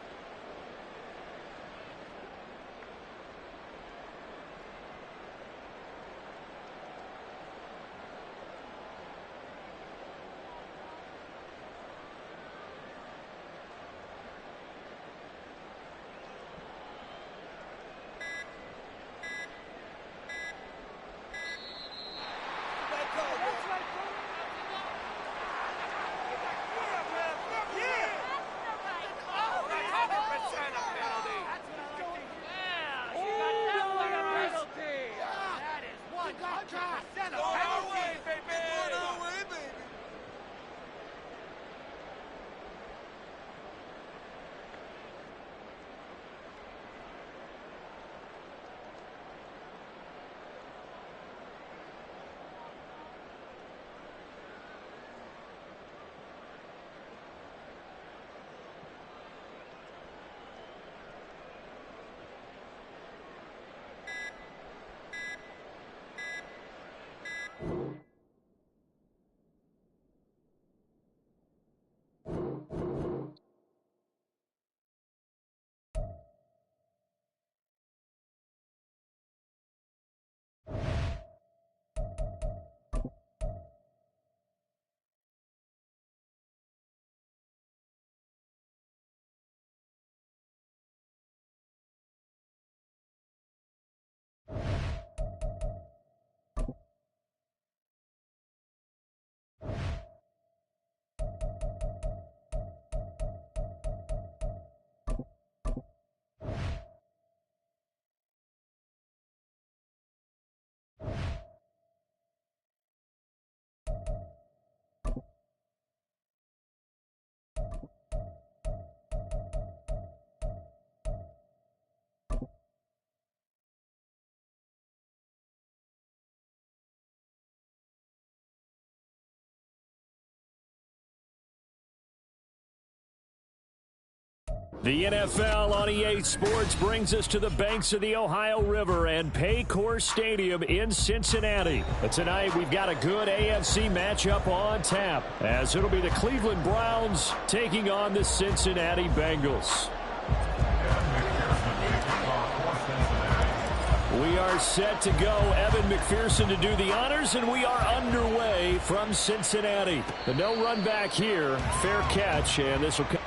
The NFL on EA Sports brings us to the banks of the Ohio River and Paycor Stadium in Cincinnati. But tonight we've got a good AFC matchup on tap, as it'll be the Cleveland Browns taking on the Cincinnati Bengals. We are set to go. Evan McPherson to do the honors, and we are underway from Cincinnati. The no run back here, fair catch, and this will come.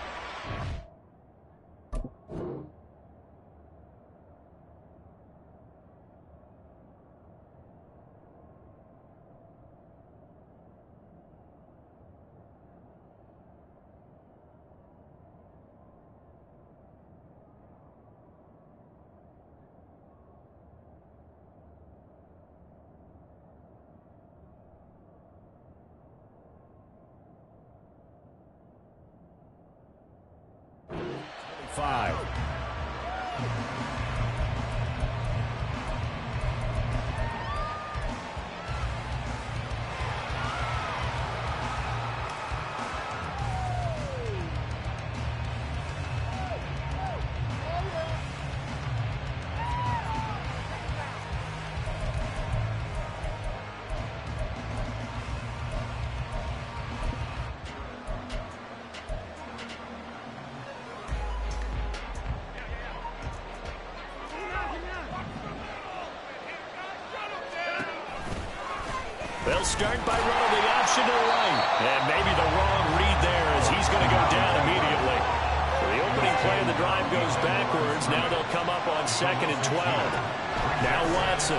Five. They'll start by running the option to the right. And maybe the wrong read there as he's going to go down immediately. The opening play of the drive goes backwards. Now they'll come up on 2nd and 12. Now Watson.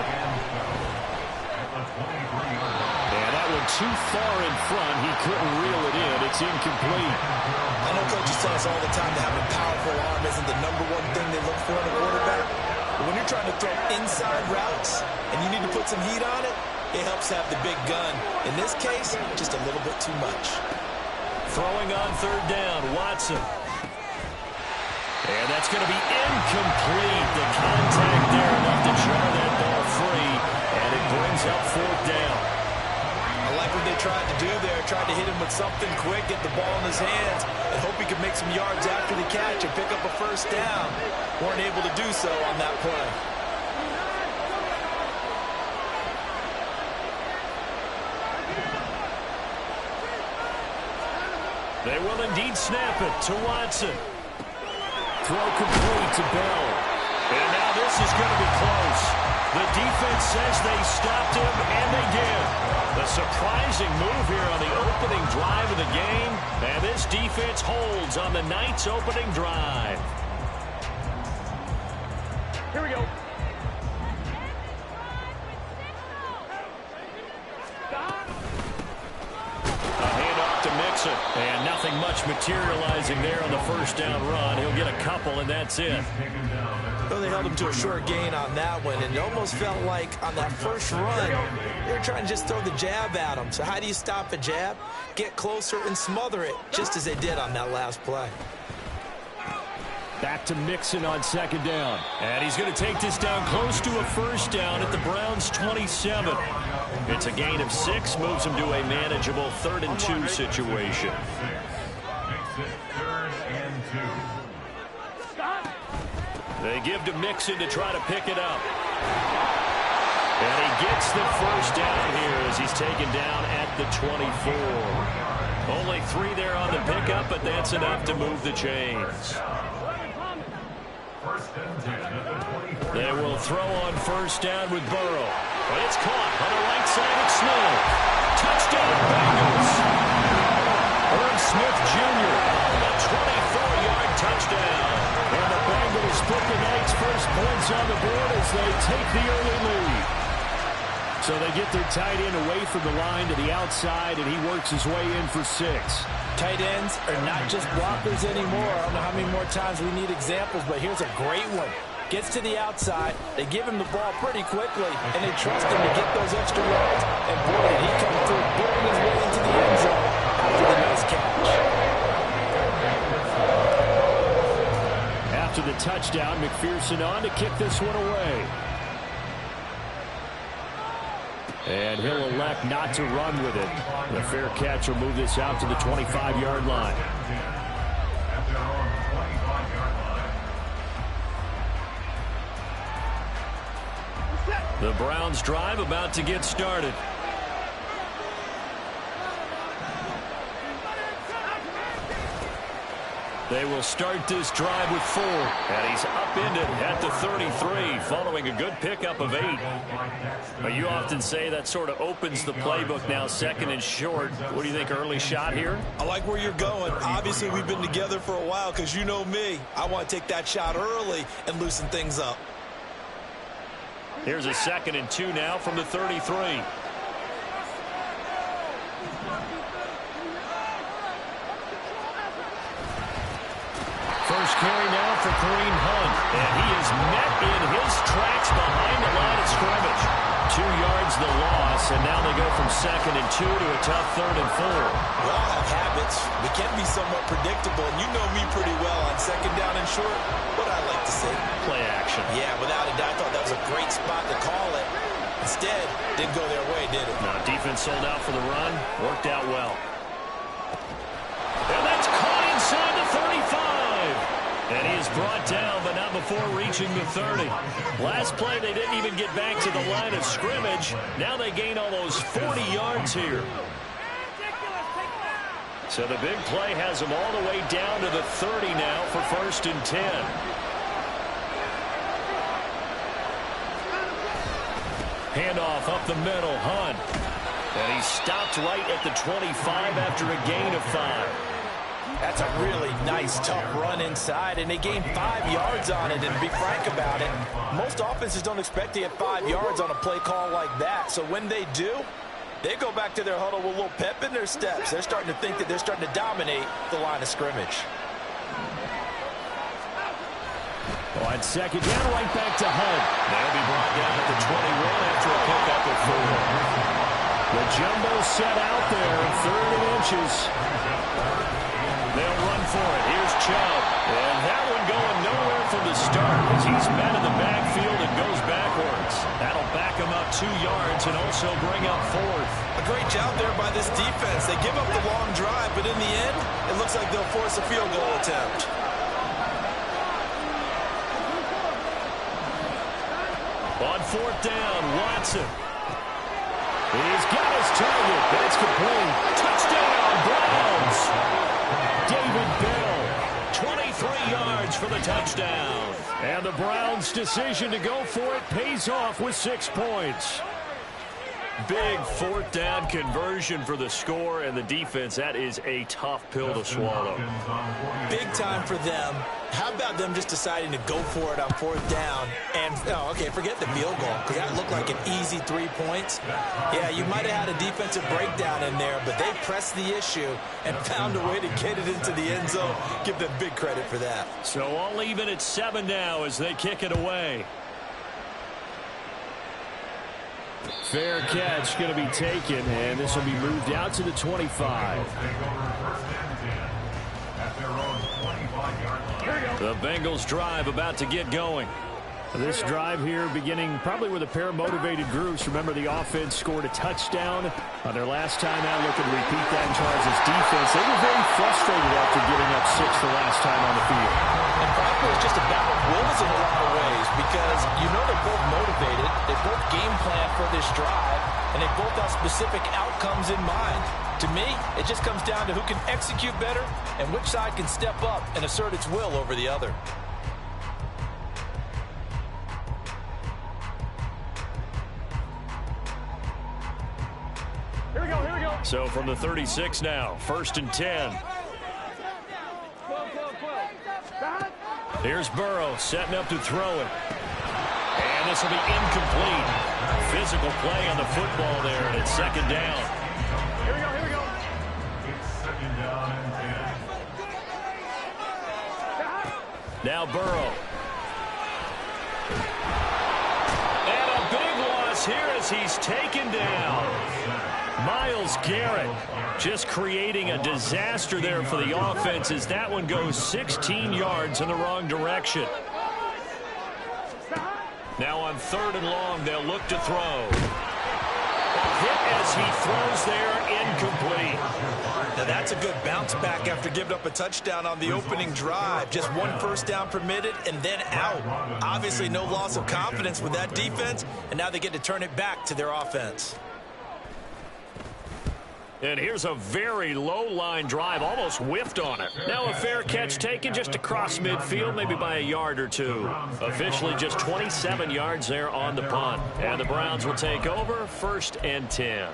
And that one too far in front. He couldn't reel it in. It's incomplete. I know coaches tell us all the time that having a powerful arm isn't the #1 thing they look for in a quarterback. But when you're trying to throw inside routes and you need to put some heat on it, it helps have the big gun. In this case, just a little bit too much. Throwing on 3rd down, Watson. And that's going to be incomplete. The contact there enough to jar that ball free. And it brings up 4th down. I like what they tried to do there. Tried to hit him with something quick, get the ball in his hands, and hope he could make some yards after the catch and pick up a 1st down. Weren't able to do so on that play. They will indeed snap it to Watson. Throw complete to Bell. And now this is going to be close. The defense says they stopped him, and they did. The surprising move here on the opening drive of the game. And this defense holds on the night's opening drive. Here we go. And nothing much materializing there on the 1st down run. He'll get a couple, and that's it. Well, they held him to a short gain on that one, and it almost felt like on that first run, they were trying to just throw the jab at him. So how do you stop a jab? Get closer and smother it, just as they did on that last play. Back to Mixon on 2nd down. And he's going to take this down close to a 1st down at the Browns' 27. It's a gain of 6, moves him to a manageable 3rd and 2 situation. They give to Mixon to try to pick it up. And he gets the 1st down here as he's taken down at the 24. Only 3 there on the pickup, but that's enough to move the chains. They will throw on 1st down with Burrow. But it's caught on the right side of Smith. Touchdown, Bengals. Irv Smith Jr. A 24-yard touchdown. And the Bengals put the night's first points on the board as they take the early lead. So they get their tight end away from the line to the outside, and he works his way in for 6. Tight ends are not just blockers anymore. I don't know how many more times we need examples, but here's a great one. Gets to the outside, they give him the ball pretty quickly, and they trust him to get those extra yards. And boy, did he come through, building his way into the end zone after the nice catch. After the touchdown, McPherson on to kick this one away. And he'll elect not to run with it. The fair catch will move this out to the 25-yard line. The Browns drive about to get started. They will start this drive with 4. And he's upended at the 33 following a good pickup of 8. But you often say that sort of opens the playbook now, 2nd and short. What do you think, early shot here? I like where you're going. Obviously, we've been together for a while because you know me. I want to take that shot early and loosen things up. Here's a 2nd and 2 now from the 33. First carry now for Kareem Hunt. And he is met in his tracks behind the line of scrimmage. 2 yards the loss, and now they go from 2nd and 2 to a tough 3rd and 4. We all have habits. We can be somewhat predictable, and you know me pretty well on 2nd down and short. What I like to see. Play action. Yeah, without a doubt, I thought that was a great spot to call it. Instead, didn't go their way, did it? No, defense sold out for the run. Worked out well. And that's caught inside the 35. And he is brought down, but not before reaching the 30. Last play, they didn't even get back to the line of scrimmage. Now they gain almost 40 yards here. So the big play has them all the way down to the 30 now for 1st and 10. Handoff up the middle, Hunt. And he stopped right at the 25 after a gain of 5. That's a really nice, tough run inside, and they gained 5 yards on it. And to be frank about it, most offenses don't expect to get 5 yards on a play call like that. So when they do, they go back to their huddle with a little pep in their steps. They're starting to think that they're starting to dominate the line of scrimmage. On 2nd down, right back to Hunt. They'll be brought down at the 21 after a pickup of 4. The jumbo set out there, 3rd and inches. They'll run for it. Here's Chubb. And that one going nowhere from the start as he's met in the backfield and goes backwards. That'll back him up 2 yards and also bring up 4th. A great job there by this defense. They give up the long drive, but in the end, it looks like they'll force a field goal attempt. On 4th down, Watson. He's got his target. That's complete. Touchdown, Browns. David Bell, 23 yards for the touchdown. And the Browns' decision to go for it pays off with 6 points. Big 4th down conversion for the score, and the defense, that is a tough pill to swallow. Big time for them. How about them just deciding to go for it on 4th down? And, oh, okay, forget the field goal, because that looked like an easy 3 points. Yeah, you might have had a defensive breakdown in there, but they pressed the issue and found a way to get it into the end zone. Give them big credit for that. So all even at 7 now as they kick it away. Fair catch going to be taken, and this will be moved out to the 25. The Bengals drive about to get going. This drive here beginning probably with a pair of motivated groups. Remember, the offense scored a touchdown on their last time out. Looking to repeat that in Charles' defense. They were very frustrated after giving up 6 the last time on the field. And probably it's just a battle of wills in a lot of ways because you know they're both motivated. They both game plan for this drive, and they both have specific outcomes in mind. To me, it just comes down to who can execute better and which side can step up and assert its will over the other. Here we go. So from the 36 now, 1st and 10. Here's Burrow setting up to throw it. And this will be incomplete. Physical play on the football there, and it's 2nd down. Here we go. It's 2nd down and 10. Now Burrow. And a big loss here as he's taken down. Myles Garrett just creating a disaster there for the offense as that one goes 16 yards in the wrong direction. Now on 3rd and long, they'll look to throw. A hit as he throws there, incomplete. Now that's a good bounce back after giving up a touchdown on the opening drive. Just 1 first down permitted and then out. Obviously no loss of confidence with that defense, and now they get to turn it back to their offense. And here's a very low-line drive, almost whiffed on it. Now a fair catch taken just across midfield, maybe by a yard or two. Officially just 27 yards there on the punt. And the Browns will take over, 1st and 10.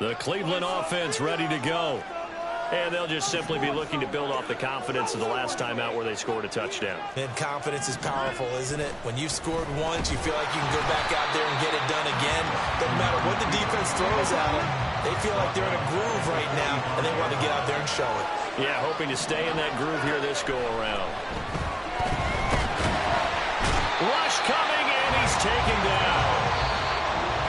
The Cleveland offense ready to go. And they'll just simply be looking to build off the confidence of the last time out where they scored a touchdown. And confidence is powerful, isn't it? When you've scored once, you feel like you can go back out there and get it done again. Doesn't matter what the defense throws at them. They feel like they're in a groove right now, and they want to get out there and show it. Yeah, hoping to stay in that groove here this go-around. Rush coming, and he's taken down.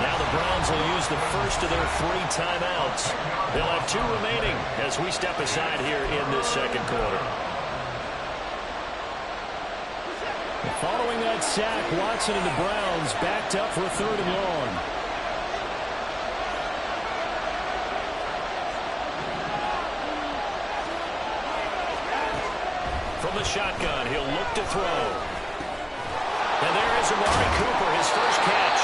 Now the Browns will use the first of their 3 timeouts. They'll have 2 remaining as we step aside here in this second quarter. Following that sack, Watson and the Browns backed up for a 3rd and long. From the shotgun, he'll look to throw. And there is Amari Cooper, his first catch.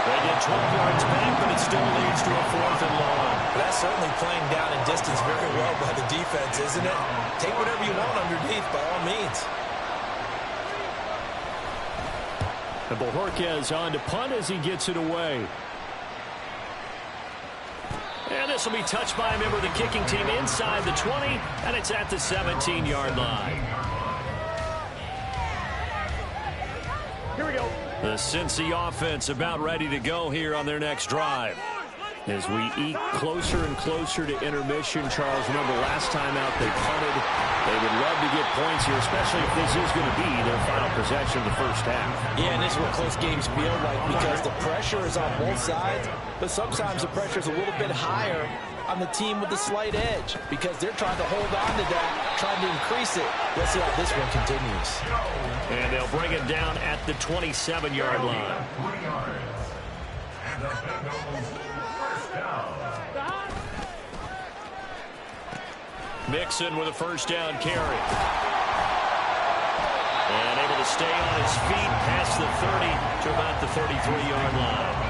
They get 12 yards back, but it still leads to a 4th and long. That's certainly playing down in distance very well by the defense, isn't it? Take whatever you want underneath, by all means. And Bojorquez on to punt as he gets it away. And this will be touched by a member of the kicking team inside the 20, and it's at the 17-yard line. Here we go. The Cincy offense about ready to go here on their next drive. As we eke closer and closer to intermission, Charles, remember last time out they punted. They would love to get points here, especially if this is going to be their final possession of the first half. Yeah, and this is what close games feel like because the pressure is on both sides, but sometimes the pressure is a little bit higher on the team with the slight edge because they're trying to hold on to that, trying to increase it. Let's see how this one continues. And they'll bring it down at the 27-yard line. And the Bengals first down. Mixon with a first down carry. And able to stay on his feet past the 30 to about the 33-yard line.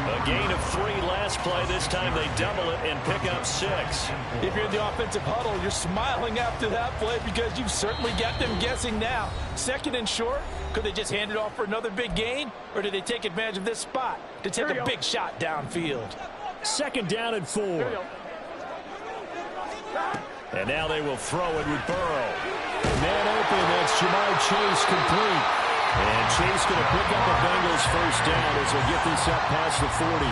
A gain of 3 last play. This time they double it and pick up 6. If you're in the offensive huddle, you're smiling after that play because you've certainly got them guessing now. 2nd and short, could they just hand it off for another big gain? Or did they take advantage of this spot to take a big shot downfield? 2nd down and 4. And now they will throw it with Burrow. Man open, that's Jamar Chase complete. And Chase going to pick up a Bengals first down as he'll get this up past the 40.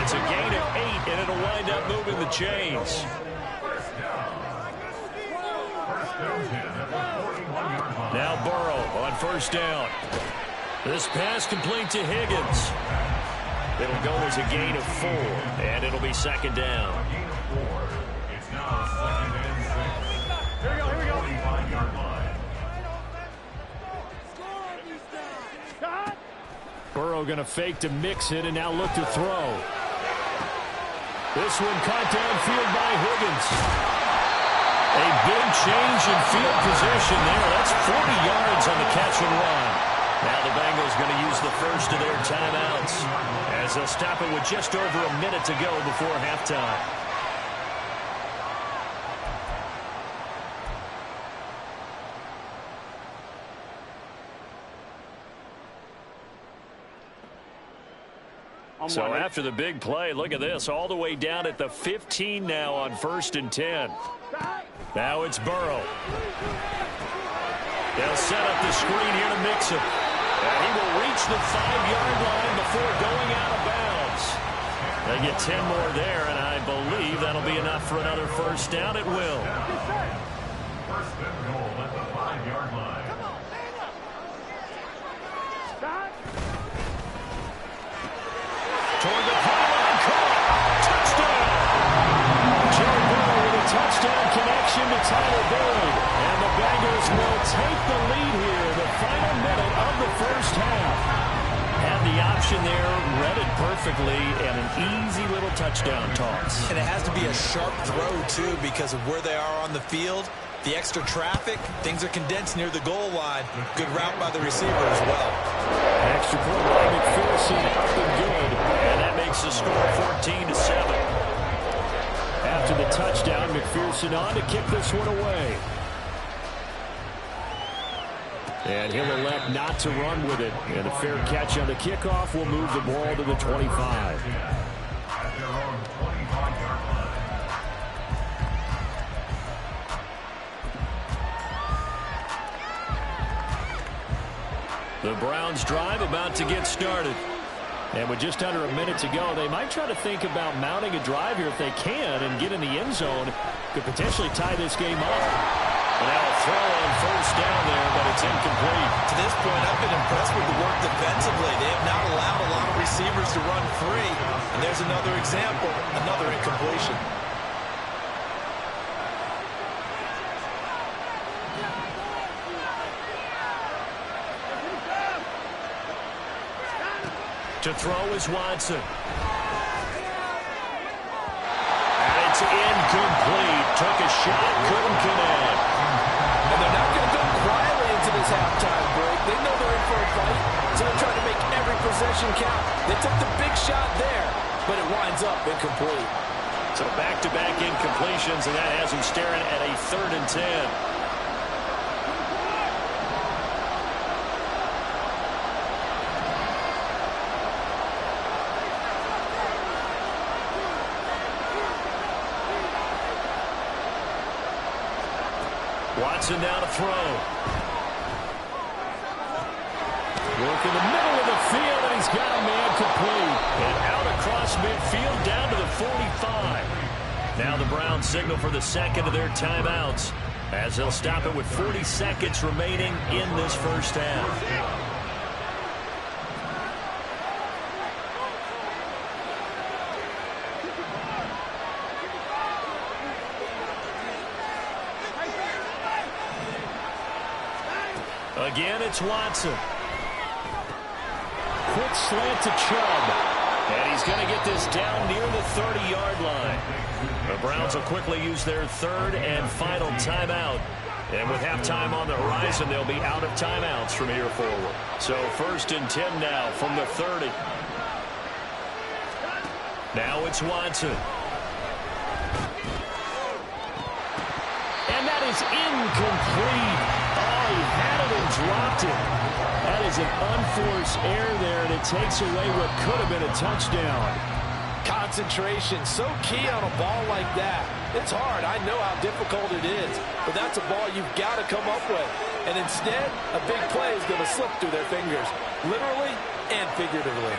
It's a gain of 8, and it'll wind up moving the chains. Now Burrow on first down. This pass complete to Higgins. It'll go as a gain of 4, and it'll be 2nd down. It's now 2nd and 6. Here we go, here we go. 45-yard line. Burrow going to fake to mix it and now look to throw. This one caught downfield by Higgins. A big change in field position there. That's 40 yards on the catch and run. Now the Bengals going to use the first of their timeouts as they'll stop it with just over a minute to go before halftime. So after the big play, look at this, all the way down at the 15 now on 1st and 10. Now it's Burrow. They'll set up the screen here to Mixon. And he will reach the 5-yard line before going out of bounds. They get 10 more there, and I believe that'll be enough for another first down. It will. First and goal at the 5-yard line. Toward the pylon, caught. Touchdown! Joe Burrow with a touchdown connection to Tyler Boyd. And the Bengals will take the lead here in the final minute of the first half. Had the option there, read it perfectly, and an easy little touchdown toss. And it has to be a sharp throw, too, because of where they are on the field. The extra traffic, things are condensed near the goal line. Good route by the receiver as well. Extra point by McPherson, up and good. And that makes the score 14-7. After the touchdown, McPherson on to kick this one away. And he'll elect not to run with it. And a fair catch on the kickoff will move the ball to the 25. The Browns drive about to get started. And with just under a minute to go, they might try to think about mounting a drive here if they can and get in the end zone. Could potentially tie this game up. And now a throw on first down there, but it's incomplete. To this point, I've been impressed with the work defensively. They have not allowed a lot of receivers to run free. And there's another example, another incompletion. To throw is Watson. And it's incomplete. Took a shot, couldn't connect. And they're not going to go quietly into this halftime break. They know they're in for a fight, so they're trying to make every possession count. They took the big shot there, but it winds up incomplete. So back-to-back incompletions, and that has him staring at a 3rd and 10. Watson down to throw. Work in the middle of the field, and he's got a man complete. And out across midfield, down to the 45. Now the Browns signal for the second of their timeouts, as they'll stop it with 40 seconds remaining in this first half. Again, it's Watson. Quick slant to Chubb. And he's going to get this down near the 30-yard line. The Browns will quickly use their 3rd and final timeout. And with halftime on the horizon, they'll be out of timeouts from here forward. So 1st and 10 now from the 30. Now it's Watson. And that is incomplete. He had it and dropped it. That is an unforced error there, and it takes away what could have been a touchdown. Concentration, so key on a ball like that. It's hard. I know how difficult it is, but that's a ball you've got to come up with. And instead, a big play is going to slip through their fingers, literally and figuratively.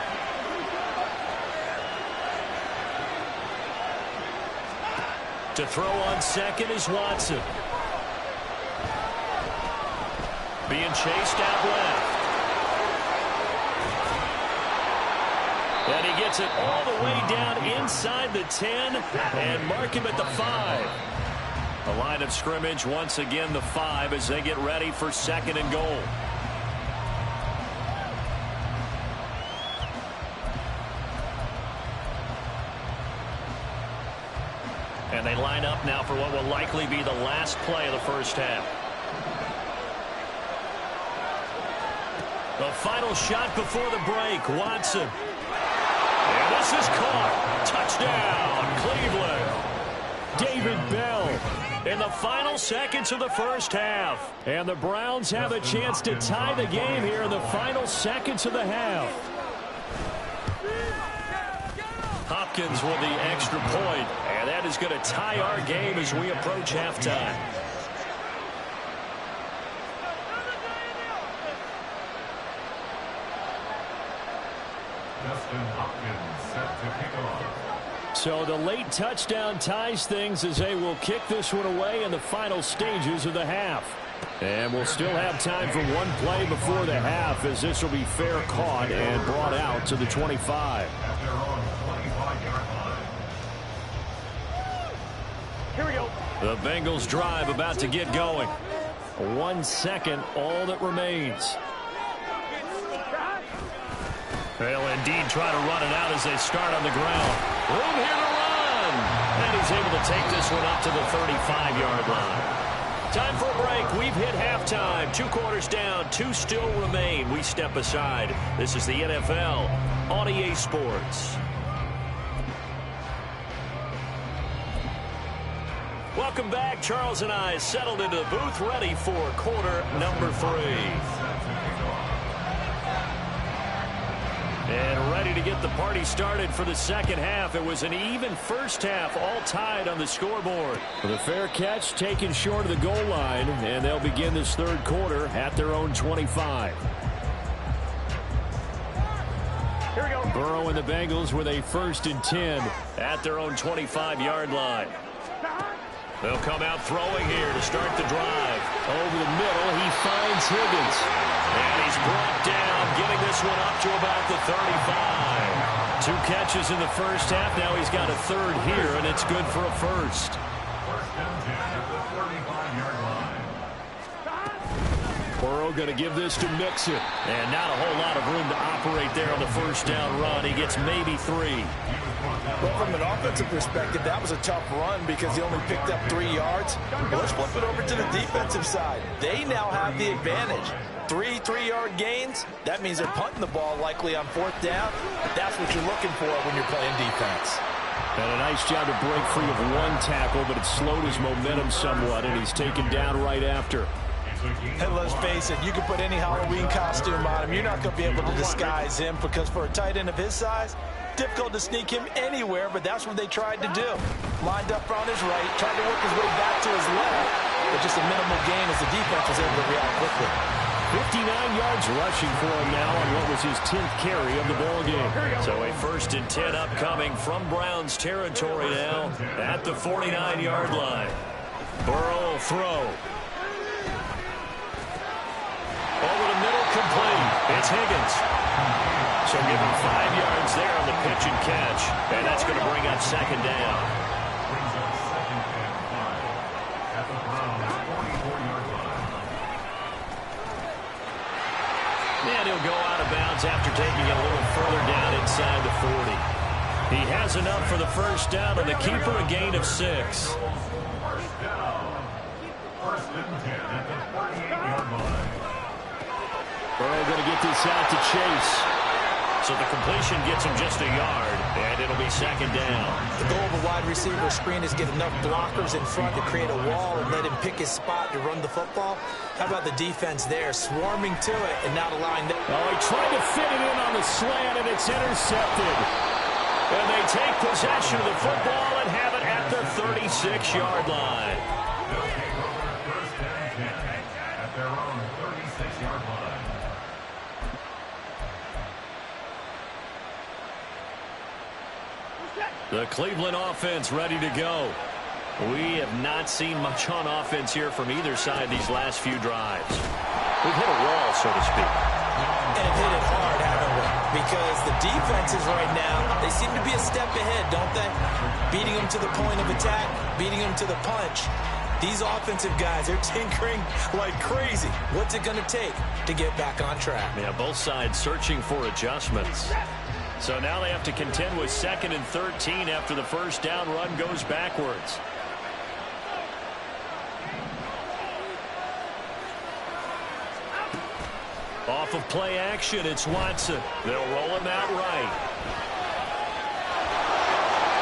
To throw on second is Watson. Being chased out left. And he gets it all the way down inside the 10 and mark him at the 5. The line of scrimmage once again the 5 as they get ready for 2nd and goal. And they line up now for what will likely be the last play of the first half. The final shot before the break, Watson. And this is caught. Touchdown, Cleveland. David Bell in the final seconds of the first half. And the Browns have a chance to tie the game here in the final seconds of the half. Hopkins with the extra point. And that is going to tie our game as we approach halftime. So the late touchdown ties things as they will kick this one away in the final stages of the half. And we'll still have time for one play before the half as this will be fair caught and brought out to the 25. Here we go. The Bengals drive about to get going. 1 second, all that remains. They'll indeed try to run it out as they start on the ground. Room here to run. And he's able to take this one up to the 35-yard line. Time for a break. We've hit halftime. 2 quarters down. 2 still remain. We step aside. This is the NFL on EA Sports. Welcome back. Charles and I settled into the booth, ready for quarter number 3. And ready to get the party started for the second half. It was an even first half, all tied on the scoreboard. With a fair catch taken short of the goal line, and they'll begin this third quarter at their own 25. Here we go. Burrow and the Bengals with a 1st and 10 at their own 25-yard line. They'll come out throwing here to start the drive. Over the middle, he finds Higgins. And he's brought down, getting this one up to about the 35. 2 catches in the first half. Now he's got a 3rd here, and it's good for a 1st. 1st and 10 at the 35-yard line. Burrow going to give this to Mixon. And not a whole lot of room to operate there on the 1st down run. He gets maybe 3. Well, from an offensive perspective, that was a tough run because he only picked up 3 yards. Let's flip it over to the defensive side. They now have the advantage. 3 3-yard gains. That means they're punting the ball likely on 4th down. That's what you're looking for when you're playing defense. And a nice job to break free of 1 tackle, but it slowed his momentum somewhat, and he's taken down right after. And let's face it, you can put any Halloween costume on him. You're not going to be able to disguise him because for a tight end of his size, difficult to sneak him anywhere, but that's what they tried to do. Lined up on his right, tried to work his way back to his left, but just a minimal gain as the defense was able to react quickly. 59 yards rushing for him now on what was his 10th carry of the ballgame. So a 1st and 10 upcoming from Browns territory now at the 49-yard line. Burrow will throw. Over the middle, complete. It's Higgins. So give him 5 yards there on the pitch and catch. And that's going to bring up 2nd down. Brings up 2nd and 5 at the Browns' 44-yard line. And he'll go out of bounds after taking it a little further down inside the 40. He has enough for the 1st down, and the keeper a gain of 6. 1st down. 1st and 10 at the 48-yard line. Burrow going to get this out to Chase. So the completion gets him just a yard, and it'll be 2nd down. The goal of a wide receiver screen is get enough blockers in front to create a wall and let him pick his spot to run the football. How about the defense there, swarming to it and not allowing them? Oh, he tried to fit it in on the slant, and it's intercepted. And they take possession of the football and have it at the 36-yard line. They'll take over 1st and 10 at their own 36-yard line. The Cleveland offense ready to go. We have not seen much on offense here from either side these last few drives. We've hit a wall, so to speak. And hit it hard, haven't we? Because the defenses right now, they seem to be a step ahead, don't they? Beating them to the point of attack, beating them to the punch. These offensive guys, they're tinkering like crazy. What's it going to take to get back on track? Yeah, both sides searching for adjustments. So now they have to contend with 2nd and 13 after the 1st down run goes backwards. Off of play action, it's Watson. They'll roll him out right.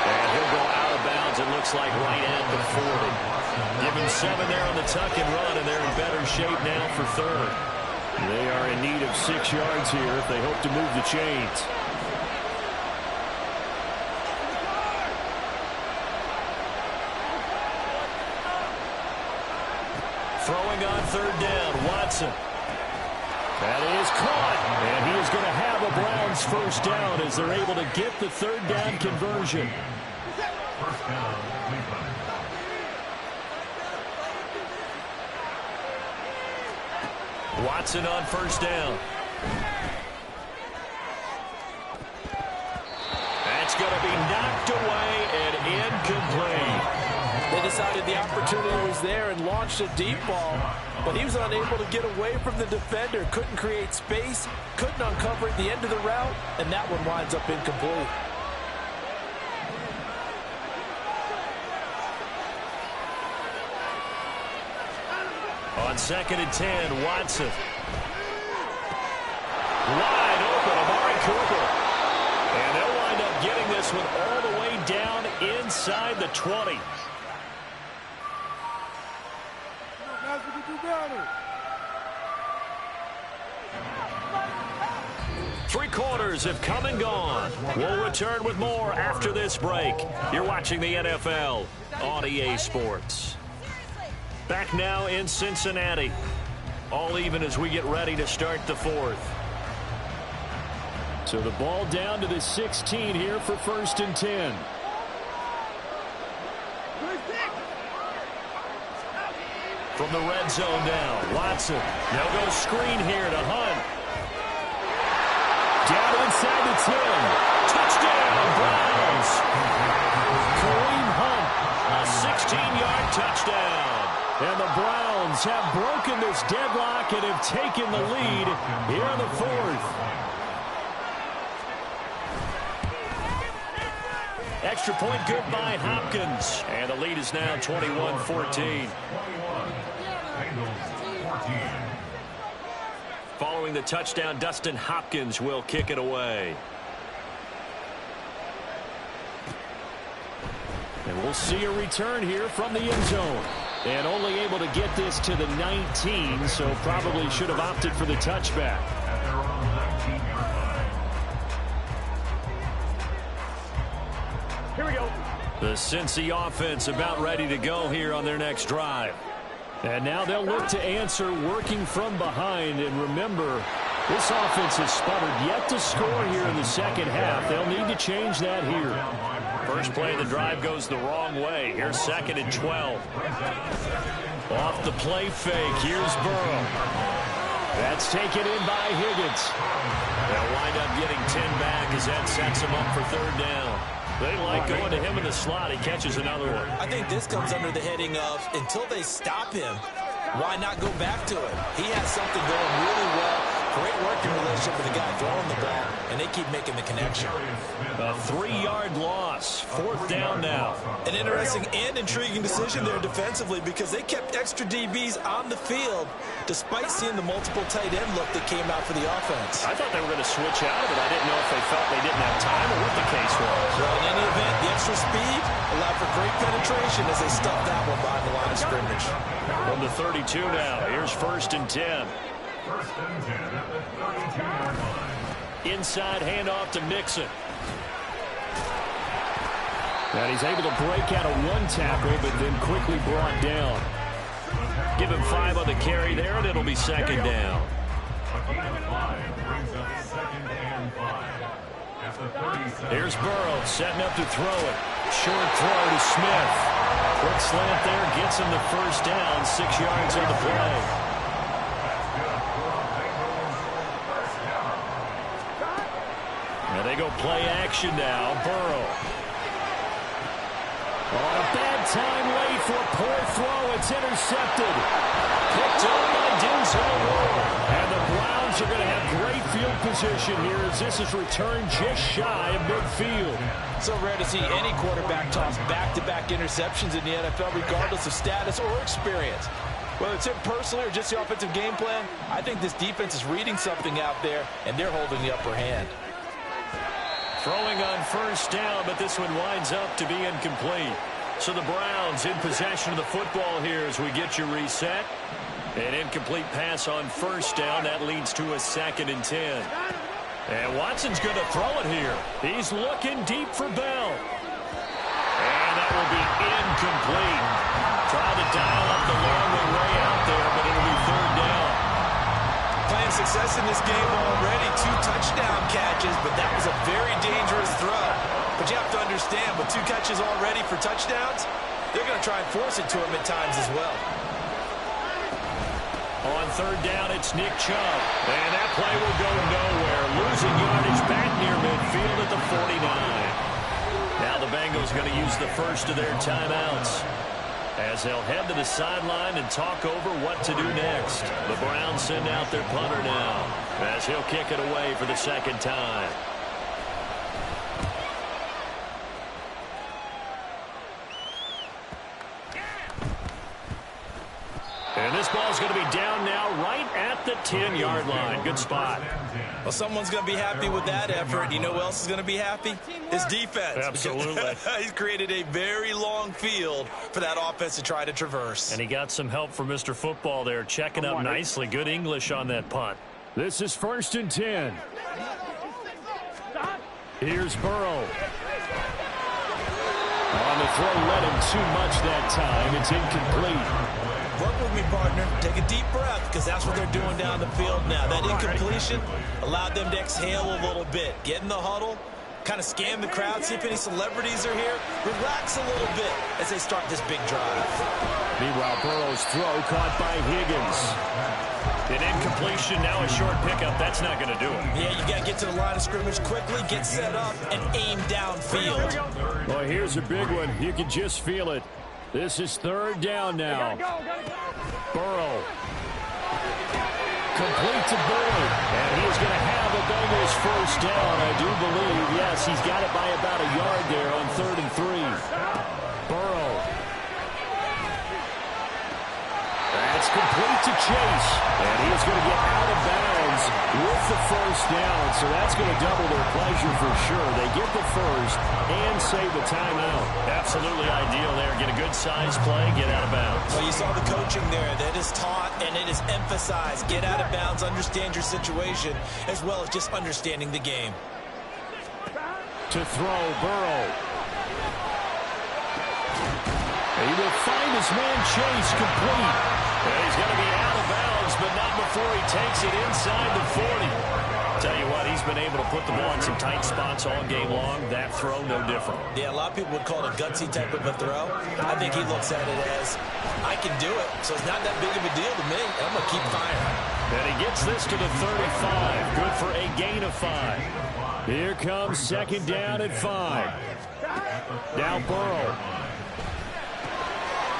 And he'll go out of bounds, it looks like right at the 40. Give him 7 there on the tuck and run, and they're in better shape now for 3rd. They are in need of 6 yards here if they hope to move the chains. Throwing on 3rd down, Watson. That is caught, and he is going to have a Browns 1st down as they're able to get the 3rd down conversion. 1st down, Cleveland. Watson on 1st down. That's going to be knocked away and incomplete. They decided the opportunity was there and launched a deep ball, but he was unable to get away from the defender, couldn't create space, couldn't uncover at the end of the route, and that one winds up incomplete. On 2nd and 10, Watson. Wide open, Amari Cooper. And they'll wind up getting this one all the way down inside the 20. Three quarters have come and gone. We'll return with more after this break. You're watching the NFL on EA Sports. Back now in Cincinnati. All even as we get ready to start the fourth. So the ball down to the 16 here for 1st and 10. From the red zone now, Watson. They'll go screen here to Hunt. Down inside the 10. Touchdown, Browns. Kareem Hunt, a 16-yard touchdown. And the Browns have broken this deadlock and have taken the lead here in the fourth. Extra point good by Hopkins. And the lead is now 21-14. Following the touchdown, Dustin Hopkins will kick it away. And we'll see a return here from the end zone. And only able to get this to the 19, so probably should have opted for the touchback. Here we go. The Cincy offense about ready to go here on their next drive. And now they'll look to answer working from behind. And remember, this offense has sputtered yet to score here in the second half. They'll need to change that here. First play of the drive goes the wrong way. Here's 2nd and 12. Off the play fake. Here's Burrow. That's taken in by Higgins. They'll wind up getting 10 back as that sets him up for 3rd down. They like going to him in the slot. He catches another one. I think this comes under the heading of until they stop him, why not go back to it? He has something going really well. Great working relationship with the guy throwing the ball, and they keep making the connection. A 3-yard loss. 4th down now. An interesting and intriguing decision there defensively because they kept extra DBs on the field despite seeing the multiple tight end look that came out for the offense. I thought they were going to switch out of it. I didn't know if they felt they didn't have time or what the case was. Well, in any event, the extra speed allowed for great penetration as they stuffed that one behind the line of scrimmage. From the 32 now, here's 1st and 10. 1st and 10 at the 32-yard line. Inside handoff to Mixon. And he's able to break out of one tackle, but then quickly brought down. Give him 5 on the carry there, and it'll be 2nd down. A gain of 5 brings up 2nd and 5. At the 37. Here's Burrow setting up to throw it. Short throw to Smith. Quick slant there, gets him the 1st down, 6 yards on the play. And they go play action now. Burrow. On a bad time late for a poor throw. It's intercepted. Picked up by Denzel Ward. And the Browns are going to have great field position here as this is returned just shy of midfield. So rare to see any quarterback toss back-to-back interceptions in the NFL, regardless of status or experience. Whether it's him personally or just the offensive game plan, I think this defense is reading something out there, and they're holding the upper hand. Throwing on 1st down, but this one winds up to be incomplete. So the Browns in possession of the football here as we get you reset. An incomplete pass on 1st down. That leads to a 2nd and 10. And Watson's going to throw it here. He's looking deep for Bell. And that will be incomplete. Trying to dial up the long way out there, but it'll be 3rd down. Playing success in this game already, 2 touchdown catches, but that was a very dangerous throw. But you have to understand, with 2 catches already for touchdowns, they're going to try and force it to him at times as well. On 3rd down, it's Nick Chubb. And that play will go nowhere. Losing yardage back near midfield at the 49. Now the Bengals going to use the first of their timeouts as they'll head to the sideline and talk over what to do next. The Browns send out their punter now as he'll kick it away for the 2nd time. And And this ball's going to be down now right at the 10-yard line. Good spot. Well, someone's going to be happy with that effort. You know who else is going to be happy? His defense. Absolutely. He's created a very long field for that offense to try to traverse. And he got some help from Mr. Football there, checking up nicely. Good English on that punt. This is 1st and 10. Here's Burrow. On the throw, led him too much that time. It's incomplete. Work with me, partner. Take a deep breath, because that's what they're doing down the field now. That incompletion allowed them to exhale a little bit. Get in the huddle, kind of scan the crowd, see if any celebrities are here. Relax a little bit as they start this big drive. Meanwhile, Burrow's throw caught by Higgins. An incompletion, now a short pickup. That's not going to do it. Yeah, you got to get to the line of scrimmage quickly, get set up, and aim downfield. Well, here's a big one. You can just feel it. This is 3rd down now. Burrow. Complete to Burrow. And he's going to have a Bengals 1st down, I do believe. Yes, he's got it by about a yard there on 3rd and 3. Burrow. That's complete to Chase. And he is going to get out of bounds with the 1st down. So that's going to double their pleasure for sure. They get the 1st and save the timeout. Absolutely ideal there. Get a good size play, get out of bounds. Well, you saw the coaching there. That is taught and it is emphasized. Get out of bounds, understand your situation, as well as just understanding the game. To throw, Burrow. He will find his man Chase complete. And he's going to be out of bounds, but not before he takes it inside the 40. Tell you what, he's been able to put the ball in some tight spots all game long. That throw, no different. Yeah, a lot of people would call it a gutsy type of a throw. I think he looks at it as, I can do it, so it's not that big of a deal to me. I'm going to keep firing. And he gets this to the 35. Good for a gain of 5. Here comes 2nd down at 5. Now Burrow.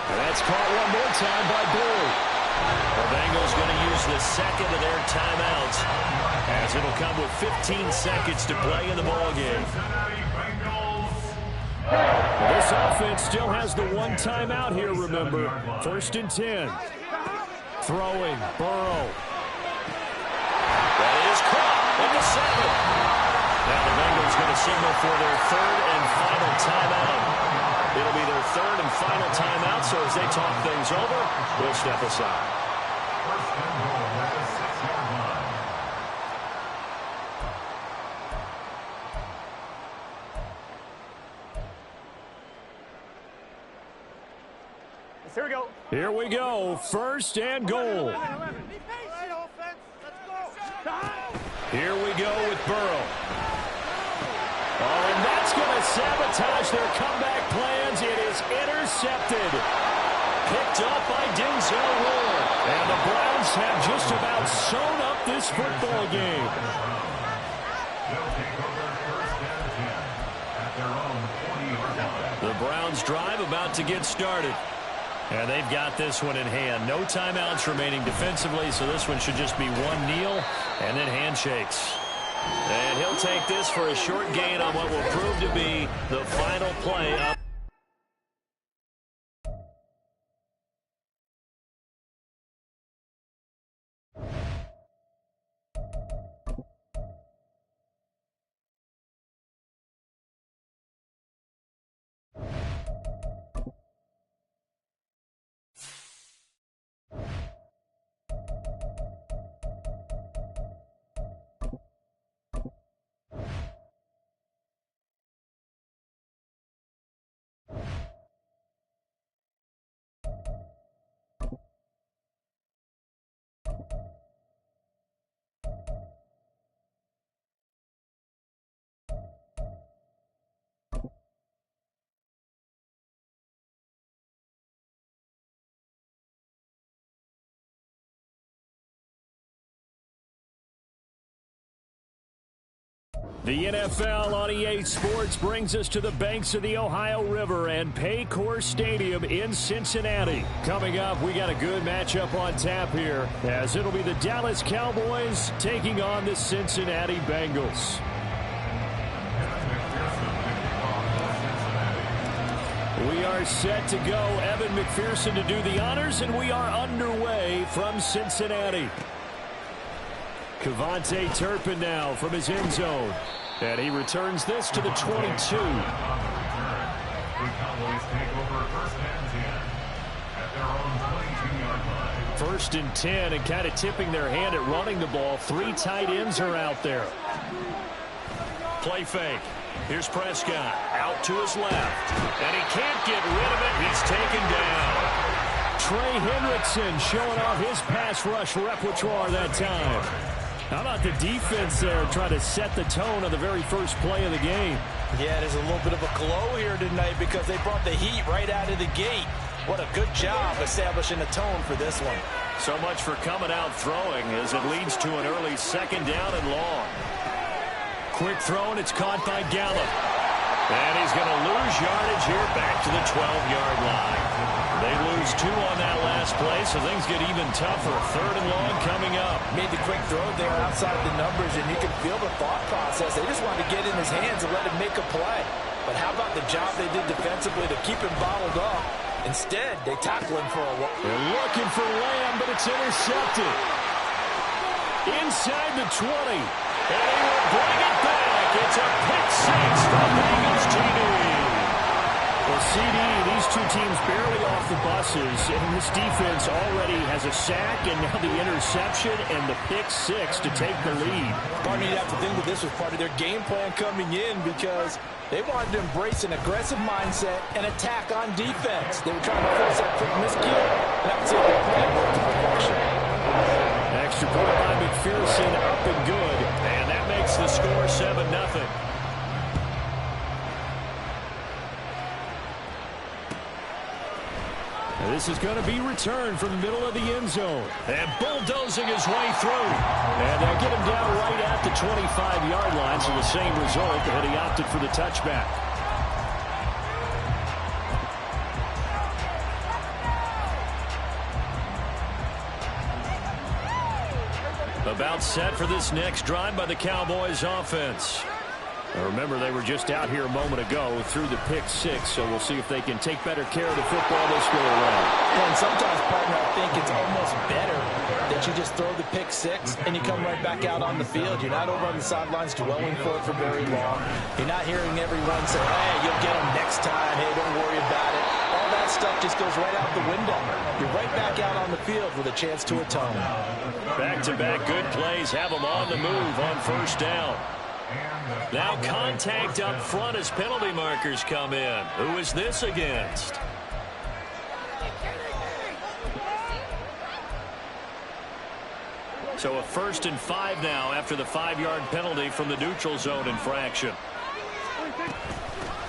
And that's caught one more time by Bull. The Bengals going to use the 2nd of their timeouts, as it'll come with 15 seconds to play in the ballgame. This offense still has the 1 timeout here, remember. 1st and 10. Throwing, Burrow. That is caught at the 7. Now the Bengals going to signal for their 3rd and final timeout. It'll be their 3rd and final timeout, so as they talk things over, we'll step aside. 1st and goal at the 6-yard line. Here we go. Here we go. 1st and goal. Here we go with Burrow. Oh, and that's going to sabotage their comeback plans. It is intercepted. Picked up by Denzel Ward. And the Browns have just about sewn up this football game. They'll take over 1st and 10 at their own 20-yard line. The Browns drive about to get started. And they've got this one in hand. No timeouts remaining defensively, so this one should just be one kneel and then handshakes. And he'll take this for a short gain on what will prove to be the final play up. The NFL on EA Sports brings us to the banks of the Ohio River and Paycor Stadium in Cincinnati. Coming up, we got a good matchup on tap here, as it'll be the Dallas Cowboys taking on the Cincinnati Bengals. We are set to go. Evan McPherson to do the honors, and we are underway from Cincinnati. Kevontae Turpin now from his end zone. And he returns this to the 22. First and 10, and kind of tipping their hand at running the ball. 3 tight ends are out there. Play fake. Here's Prescott out to his left. And he can't get rid of it. He's taken down. Trey Hendrickson showing off his pass rush repertoire that time. How about the defense there trying to set the tone on the very first play of the game? Yeah, there's a little bit of a glow here tonight because they brought the heat right out of the gate. What a good job establishing a tone for this one. So much for coming out throwing as it leads to an early 2nd down and long. Quick throw, and it's caught by Gallup. And he's going to lose yardage here back to the 12-yard line. They lose 2 on that last play, so things get even tougher. 3rd and long coming up. Made the quick throw there outside the numbers, and you can feel the thought process. They just wanted to get in his hands and let him make a play. But how about the job they did defensively to keep him bottled up? Instead, they tackle him for a while. They're looking for Lamb, but it's intercepted. Inside the 20. And he will bring it back. It's a pick 6 for Bengals TD. Well, CD, these two teams barely off the buses, and this defense already has a sack, and now the interception and the pick 6 to take the lead. Partner, you have to think that this was part of their game plan coming in because they wanted to embrace an aggressive mindset and attack on defense. They were trying to force that quick miscue, and I would say their plan worked to perfection. Extra point by McPherson, up and good, and that makes the score 7-0. This is going to be returned from the middle of the end zone. And bulldozing his way through. And they'll get him down right at the 25-yard line, so the same result, and he opted for the touchback. About set for this next drive by the Cowboys offense. Now remember, they were just out here a moment ago through the pick 6, so we'll see if they can take better care of the football this go around. And sometimes, partner, I think it's almost better that you just throw the pick 6 and you come right back out on the field. You're not over on the sidelines dwelling for it for very long. You're not hearing everyone say, hey, you'll get them next time. Hey, don't worry about it. All that stuff just goes right out the window. You're right back out on the field with a chance to atone. Back-to-back good plays have them on the move on 1st down. Now contact up front as penalty markers come in. Who is this against? So a 1st and 5 now after the 5-yard penalty from the neutral zone infraction.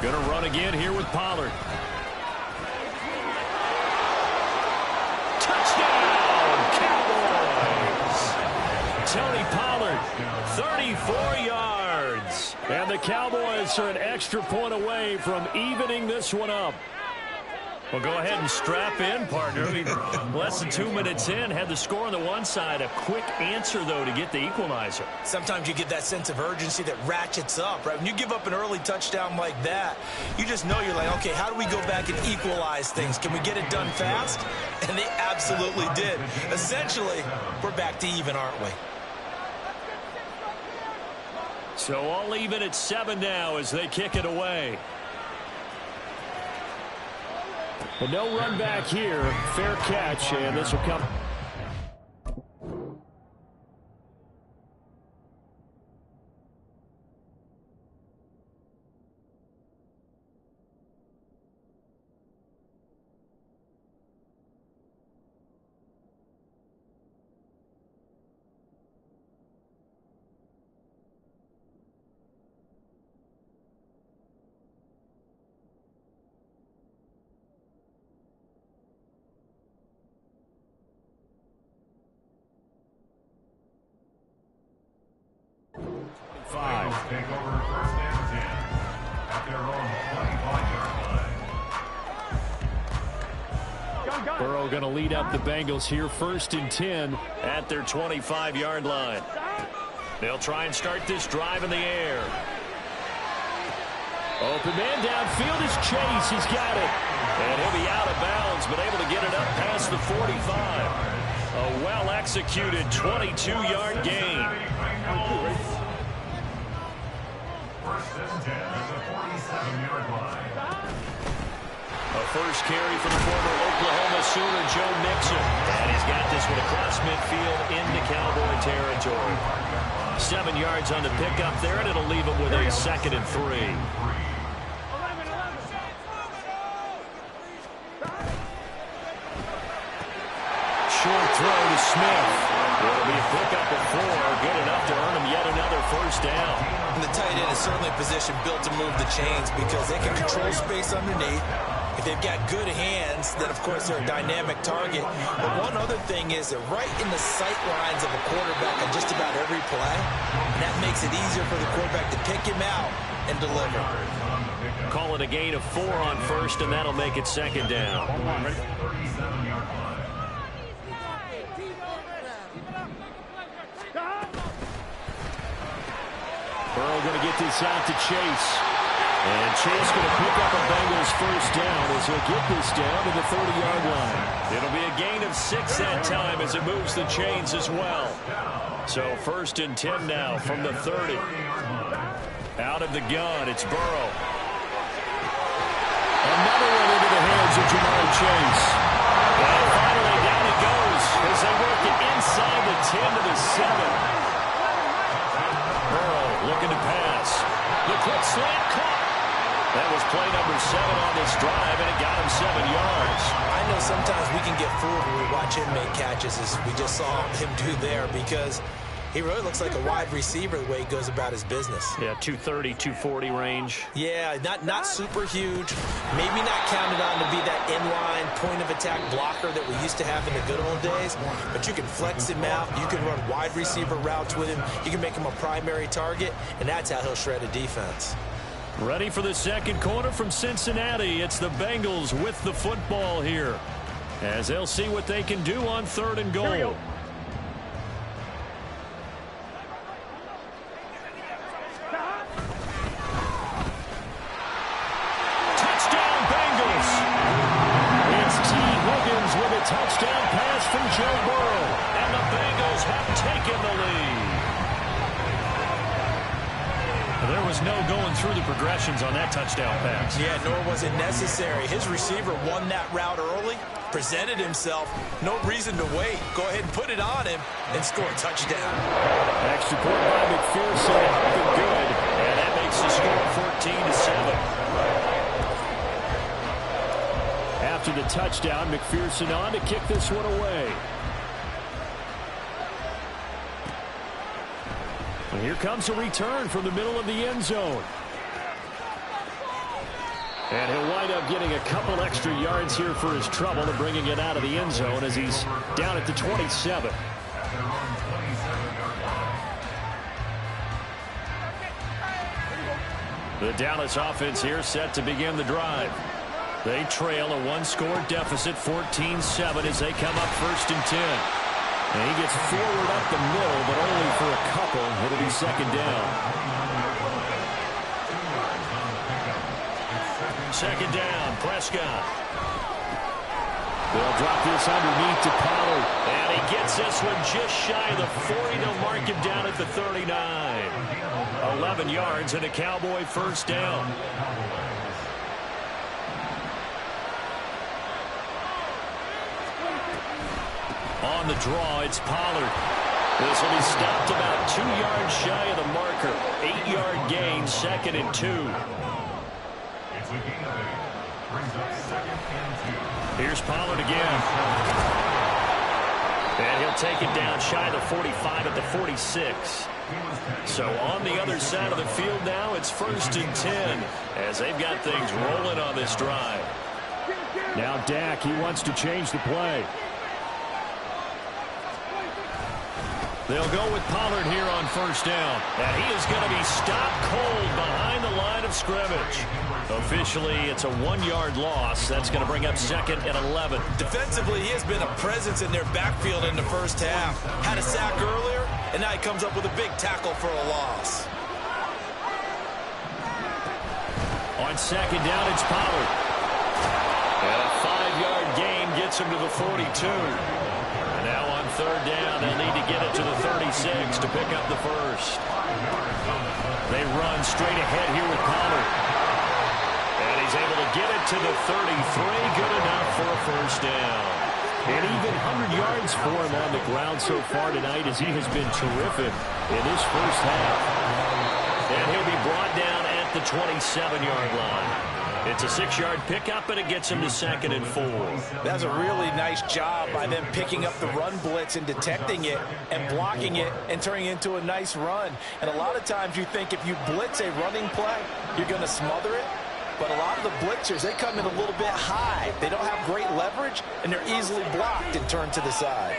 Going to run again here with Pollard. Touchdown, Cowboys! Tony Pollard, 34 yards. And the Cowboys are an extra point away from evening this one up. Well, go ahead and strap in, partner. Less than 2 minutes in, had the score on the one side. A quick answer, though, to get the equalizer. Sometimes you get that sense of urgency that ratchets up, right? When you give up an early touchdown like that, you just know you're like, okay, how do we go back and equalize things? Can we get it done fast? And they absolutely did. Essentially, we're back to even, aren't we? So all even at 7 now as they kick it away. But no run back here. Fair catch, and this will come. Take over 1st and 10 at their own 25-yard line. Burrow going to lead up the Bengals here 1st and 10 at their 25-yard line. They'll try and start this drive in the air. Open man downfield is Chase. He's got it. And he'll be out of bounds, but able to get it up past the 45. A well-executed 22-yard gain. First and 10 at the 47-yard line. A first carry for the former Oklahoma Sooner, Joe Mixon. And he's got this one across midfield into Cowboy territory. 7 yards on the pickup there, and it'll leave him with a 2nd and 3. Short throw to Smith. It'll be a pickup of 4. Good enough to earn him yet another first down. And the tight end is certainly a position built to move the chains because they can control space underneath. If they've got good hands, then, of course, they're a dynamic target. But one other thing is they're right in the sight lines of a quarterback on just about every play. And that makes it easier for the quarterback to pick him out and deliver. Call it a gain of 4 on first, and that'll make it 2nd down. Burrow going to get this out to Chase. And Chase going to pick up a Bengals first down as he'll get this down to the 30-yard line. It'll be a gain of 6 that time as it moves the chains as well. So 1st and 10 now from the 30. Out of the gun, it's Burrow. Another one into the hands of Jamar Chase. And finally down it goes as they work it inside the 10 to the 7. Burrow looking to pass. The quick slant caught. That was play number 7 on this drive, and it got him 7 yards. I know sometimes we can get fooled when we watch him make catches, as we just saw him do there, because he really looks like a wide receiver the way he goes about his business. Yeah, 230, 240 range. Yeah, not super huge. Maybe not counted on to be that inline point-of-attack blocker that we used to have in the good old days. But you can flex him out. You can run wide receiver routes with him. You can make him a primary target, and that's how he'll shred a defense. Ready for the second quarter from Cincinnati. It's the Bengals with the football here, as they'll see what they can do on 3rd and goal. Touchdown Bengals! It's T. Higgins with a touchdown pass from Joe Burrow, and the Bengals have taken the lead. There was no going through the progressions on that touchdown pass. Yeah, nor was it necessary. His receiver won that route early, presented himself. No reason to wait. Go ahead and put it on him and score a touchdown. Extra point by McPherson. Good. And that makes the score 14-7. After the touchdown, McPherson on to kick this one away. And here comes a return from the middle of the end zone. And he'll wind up getting a couple extra yards here for his trouble and bringing it out of the end zone as he's down at the 27. The Dallas offense here set to begin the drive. They trail a 1-score deficit, 14-7, as they come up 1st and 10. And he gets forward up the middle, but only for a couple. It'll be 2nd down. 2nd down, Prescott. They'll drop this underneath to Pollard. And he gets this one just shy of the 40. They'll mark him down at the 39. 11 yards and a Cowboy first down. On the draw, it's Pollard. This will be stopped about 2 yards shy of the marker. 8-yard gain, 2nd and 2. It's a gain of 8. Brings up 2nd and 2. Here's Pollard again. And he'll take it down shy of the 45 at the 46. So on the other side of the field now, it's 1st and 10 as they've got things rolling on this drive. Now Dak, he wants to change the play. They'll go with Pollard here on 1st down. And he is going to be stopped cold behind the line of scrimmage. Officially, it's a 1-yard loss. That's going to bring up 2nd and 11. Defensively, he has been a presence in their backfield in the first half. Had a sack earlier, and now he comes up with a big tackle for a loss. On second down, it's Pollard. And a 5-yard gain gets him to the 42. And now on third down, they'll need to get it to the 36 to pick up the first. They run straight ahead here with Pollard. And he's able to get it to the 33. Good enough for a first down. And even 100 yards for him on the ground so far tonight, as he has been terrific in this first half. And he'll be brought down at the 27-yard line. It's a 6-yard pickup, and it gets him to 2nd and 4. That's a really nice job by them picking up the run blitz and detecting it and blocking it and turning it into a nice run. And a lot of times you think if you blitz a running play, you're going to smother it. But a lot of the blitzers, they come in a little bit high. They don't have great leverage, and they're easily blocked and turned to the side.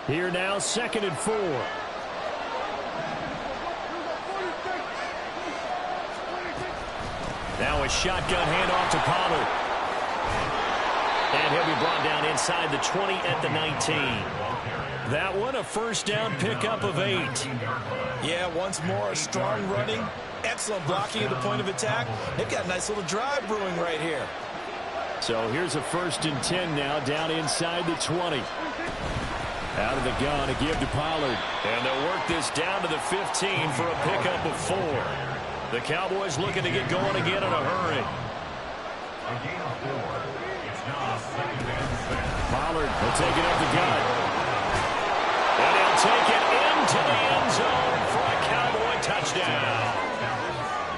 Here now, 2nd and 4. Now a shotgun handoff to Pollard. And he'll be brought down inside the 20 at the 19. That one, a first down pickup of 8. Yeah, once more, strong running, excellent blocking at the point of attack. They've got a nice little drive brewing right here. So here's a 1st and 10 now, down inside the 20. Out of the gun to give to Pollard. And they'll work this down to the 15 for a pickup of 4. The Cowboys looking to get going again in a hurry. A gain of 4. It's now 2nd and 6. Pollard will take it up the gut. And he'll take it into the end zone for a Cowboy touchdown.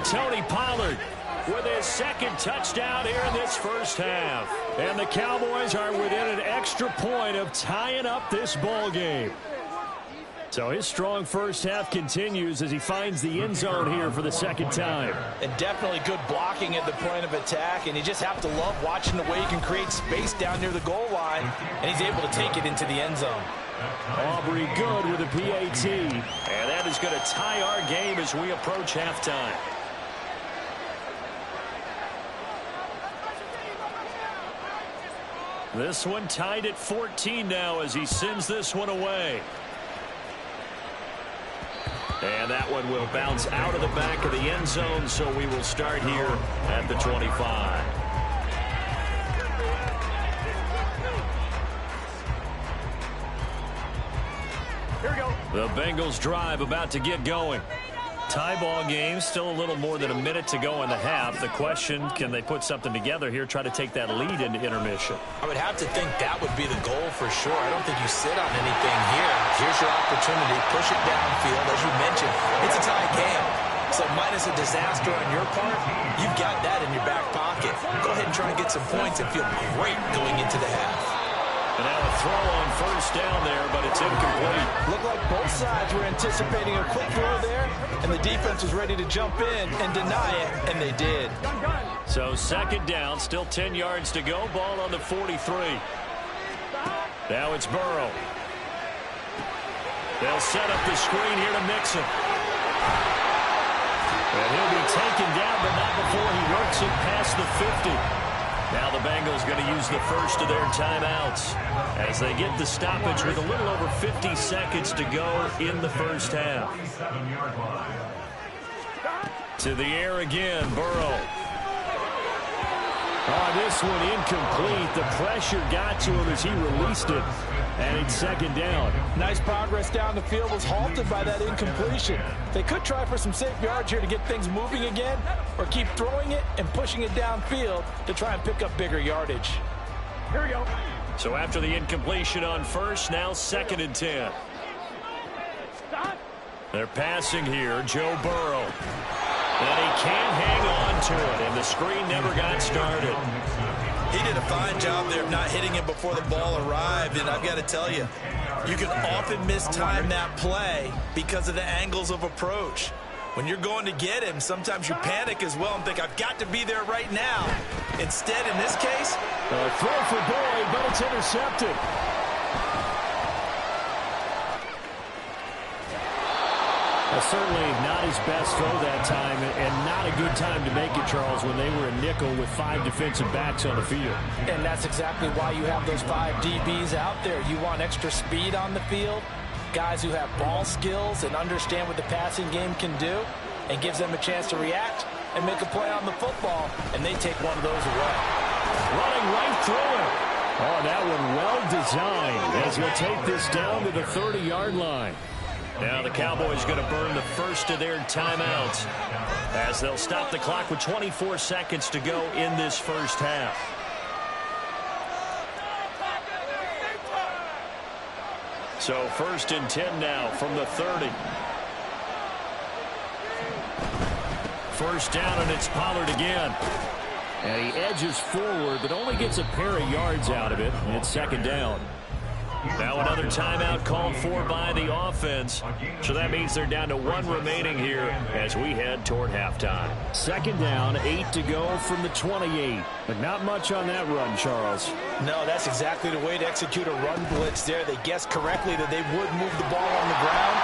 Tony Pollard with his 2nd touchdown here in this first half. And the Cowboys are within an extra point of tying up this ball game. So his strong first half continues as he finds the end zone here for the 2nd time. And definitely good blocking at the point of attack, and you just have to love watching the way he can create space down near the goal line, and he's able to take it into the end zone. Aubrey good with a PAT. And that is going to tie our game as we approach halftime. This one tied at 14 now as he sends this one away. And that one will bounce out of the back of the end zone, so we will start here at the 25. Here we go. The Bengals drive about to get going. Tie ball game, still a little more than a minute to go in the half. The question, can they put something together here, try to take that lead into intermission? I would have to think that would be the goal for sure. I don't think you sit on anything here. Here's your opportunity. Push it downfield. As you mentioned, it's a tie game. So minus a disaster on your part, you've got that in your back pocket. Go ahead and try and get some points and feel great going into the half. And now a throw on first down there, but it's incomplete. Looked like both sides were anticipating a quick throw there, and the defense was ready to jump in and deny it, and they did. So 2nd down, still 10 yards to go. Ball on the 43. Now it's Burrow. They'll set up the screen here to Mixon. And he'll be taken down, but not before he works it past the 50. Now the Bengals going to use the first of their timeouts as they get the stoppage with a little over 50 seconds to go in the first half. To the air again, Burrow. Oh, this one incomplete. The pressure got to him as he released it. And it's 2nd down. Nice progress down the field was halted by that incompletion. They could try for some safe yards here to get things moving again, or keep throwing it and pushing it downfield to try and pick up bigger yardage. Here we go. So after the incompletion on first, now 2nd and 10. Stop. They're passing here, Joe Burrow. And he can't hang on to it, and the screen never got started. He did a fine job there of not hitting it before the ball arrived, and I've got to tell you, you can often mistime that play because of the angles of approach. When you're going to get him, sometimes you panic as well and think, I've got to be there right now. Instead, in this case, a throw for Boyd, but it's intercepted. Certainly not his best throw that time, and not a good time to make it, Charles, when they were a nickel with 5 defensive backs on the field. And that's exactly why you have those 5 DBs out there. You want extra speed on the field. guys who have ball skills and understand what the passing game can do, and gives them a chance to react and make a play on the football, and they take one of those away. Running right through it. Oh, that one well designed as he'll take this down to the 30-yard line. Now the Cowboys going to burn the first of their timeouts as they'll stop the clock with 24 seconds to go in this first half. So 1st and 10 now from the 30. First down, and it's Pollard again. And he edges forward, but only gets a pair of yards out of it. And it's 2nd down. Now another timeout called for by the offense. So that means they're down to 1 remaining here as we head toward halftime. 2nd down, 8 to go from the 28. But not much on that run, Charles. No, that's exactly the way to execute a run blitz there. They guessed correctly that they would move the ball on the ground,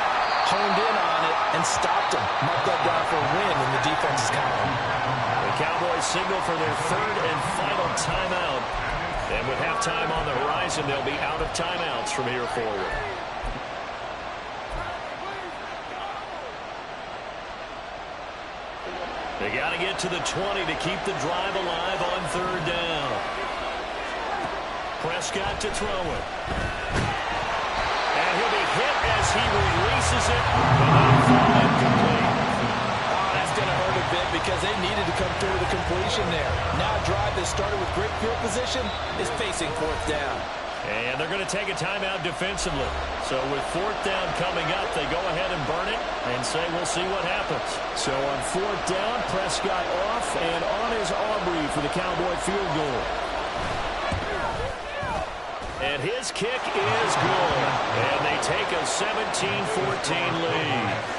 honed in on it, and stopped them. Marked that down for a win in the defense's column. The Cowboys signal for their 3rd and final timeout. And with halftime on the horizon, they'll be out of timeouts from here forward. They got to get to the 20 to keep the drive alive on 3rd down. Prescott to throw it. And he'll be hit as he releases it. And that'll fall incomplete. Oh, that's going to hurt a bit because they needed to come through with a completion there. Now a drive that started with great field position is facing 4th down. And they're going to take a timeout defensively. So with 4th down coming up, they go ahead and burn it and say we'll see what happens. So on 4th down, Prescott off and on is Aubrey for the Cowboy field goal. And his kick is good. And they take a 17-14 lead.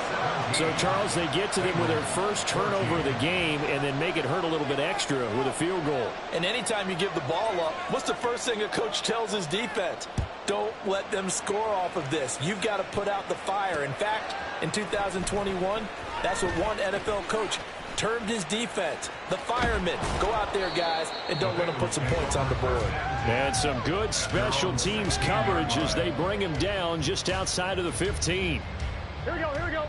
So, Charles, they get to them with their first turnover of the game and then make it hurt a little bit extra with a field goal. And anytime you give the ball up, what's the first thing a coach tells his defense? Don't let them score off of this. You've got to put out the fire. In fact, in 2021, that's what one NFL coach termed his defense. The firemen. Go out there, guys, and don't let them put some points on the board. And some good special teams coverage as they bring him down just outside of the 15. Here we go, here we go.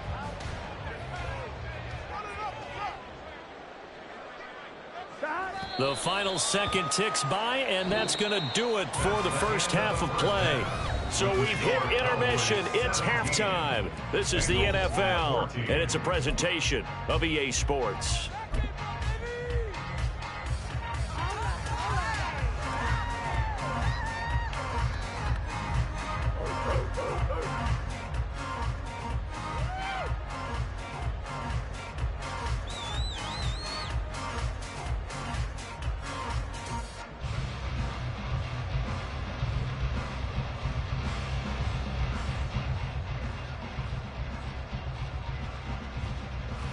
The final second ticks by, and that's going to do it for the first half of play. So we've hit intermission. It's halftime. This is the NFL, and it's a presentation of EA Sports.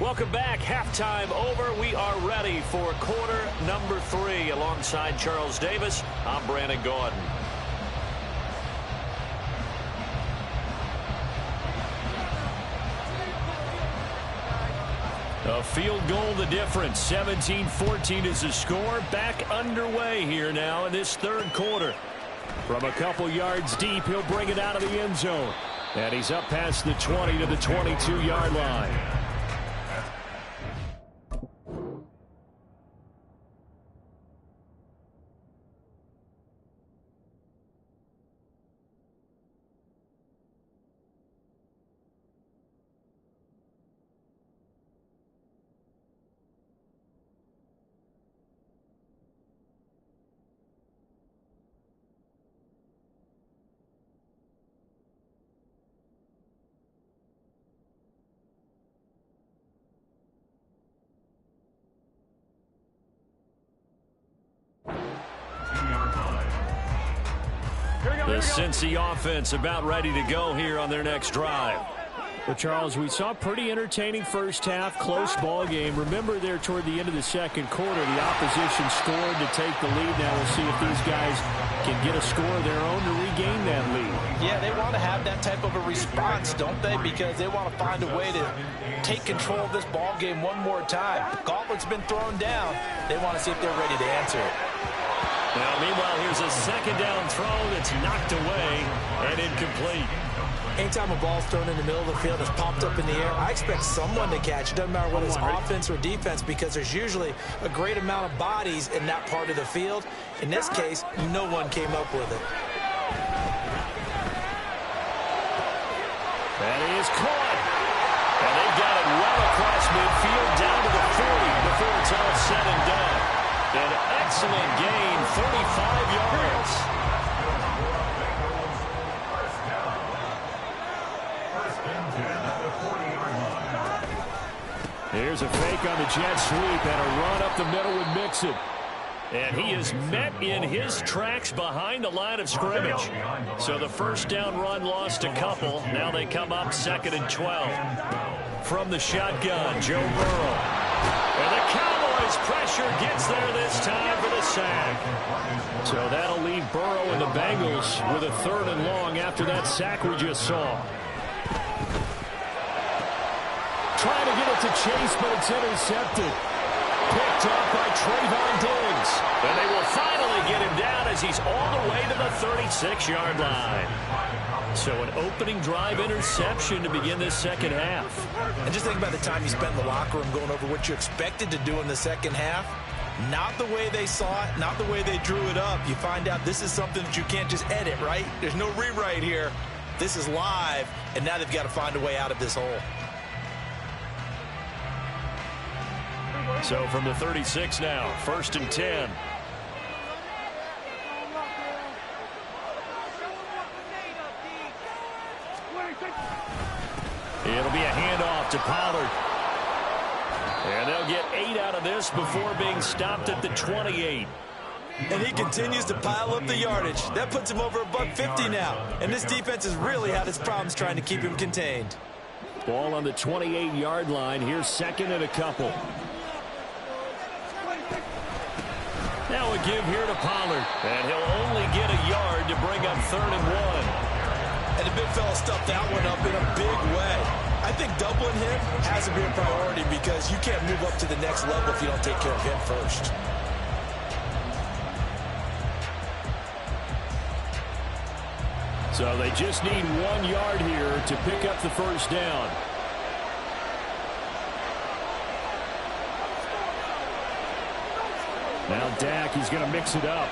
Welcome back. Halftime over. We are ready for quarter number 3. Alongside Charles Davis, I'm Brandon Gordon. A field goal the difference. 17-14 is the score. Back underway here now in this 3rd quarter. From a couple yards deep, he'll bring it out of the end zone. And he's up past the 20 to the 22-yard line. The Cincy offense about ready to go here on their next drive. Well, Charles, we saw a pretty entertaining first half, close ball game. Remember there toward the end of the 2nd quarter, the opposition scored to take the lead. Now we'll see if these guys can get a score of their own to regain that lead. Yeah, they want to have that type of a response, don't they? Because they want to find a way to take control of this ball game one more time. The gauntlet's been thrown down. They want to see if they're ready to answer it. Now, meanwhile, here's a 2nd down throw that's knocked away and incomplete. Anytime a ball's thrown in the middle of the field, it's popped up in the air, I expect someone to catch. It doesn't matter whether it's offense or defense, because there's usually a great amount of bodies in that part of the field. In this case, no one came up with it. That is caught. And they've got it well across midfield down to the 40 before it's all said and done. An excellent gain, 35 yards. Here's a fake on the jet sweep and a run up the middle with Mixon. And he is met in his tracks behind the line of scrimmage. So the first down run lost a couple. Now they come up 2nd and 12. From the shotgun, Joe Burrow. And the Cowboys pressure gets there this time for the sack. So that'll leave Burrow and the Bengals with a 3rd and long after that sack we just saw. Trying to get it to Chase, but it's intercepted. Picked up by Trayvon Diggs. And they will finally get him down as he's all the way to the 36-yard line. So an opening drive interception to begin this second half. And just think about the time you spent in the locker room going over what you expected to do in the second half. Not the way they saw it, not the way they drew it up. You find out this is something that you can't just edit, right? There's no rewrite here. This is live, and now they've got to find a way out of this hole. So from the 36 now, 1st and 10. It'll be a handoff to Pollard. And they'll get 8 out of this before being stopped at the 28. And he continues to pile up the yardage. That puts him over $150 now. And this defense has really had its problems trying to keep him contained. Ball on the 28-yard line. Here's 2nd and a couple. Now a give here to Pollard. And he'll only get a yard to bring up 3rd and 1. And the big fella stuffed that one up in a big way. I think doubling him has to be a priority because you can't move up to the next level if you don't take care of him first. So they just need 1 yard here to pick up the first down. Now Dak, he's going to mix it up.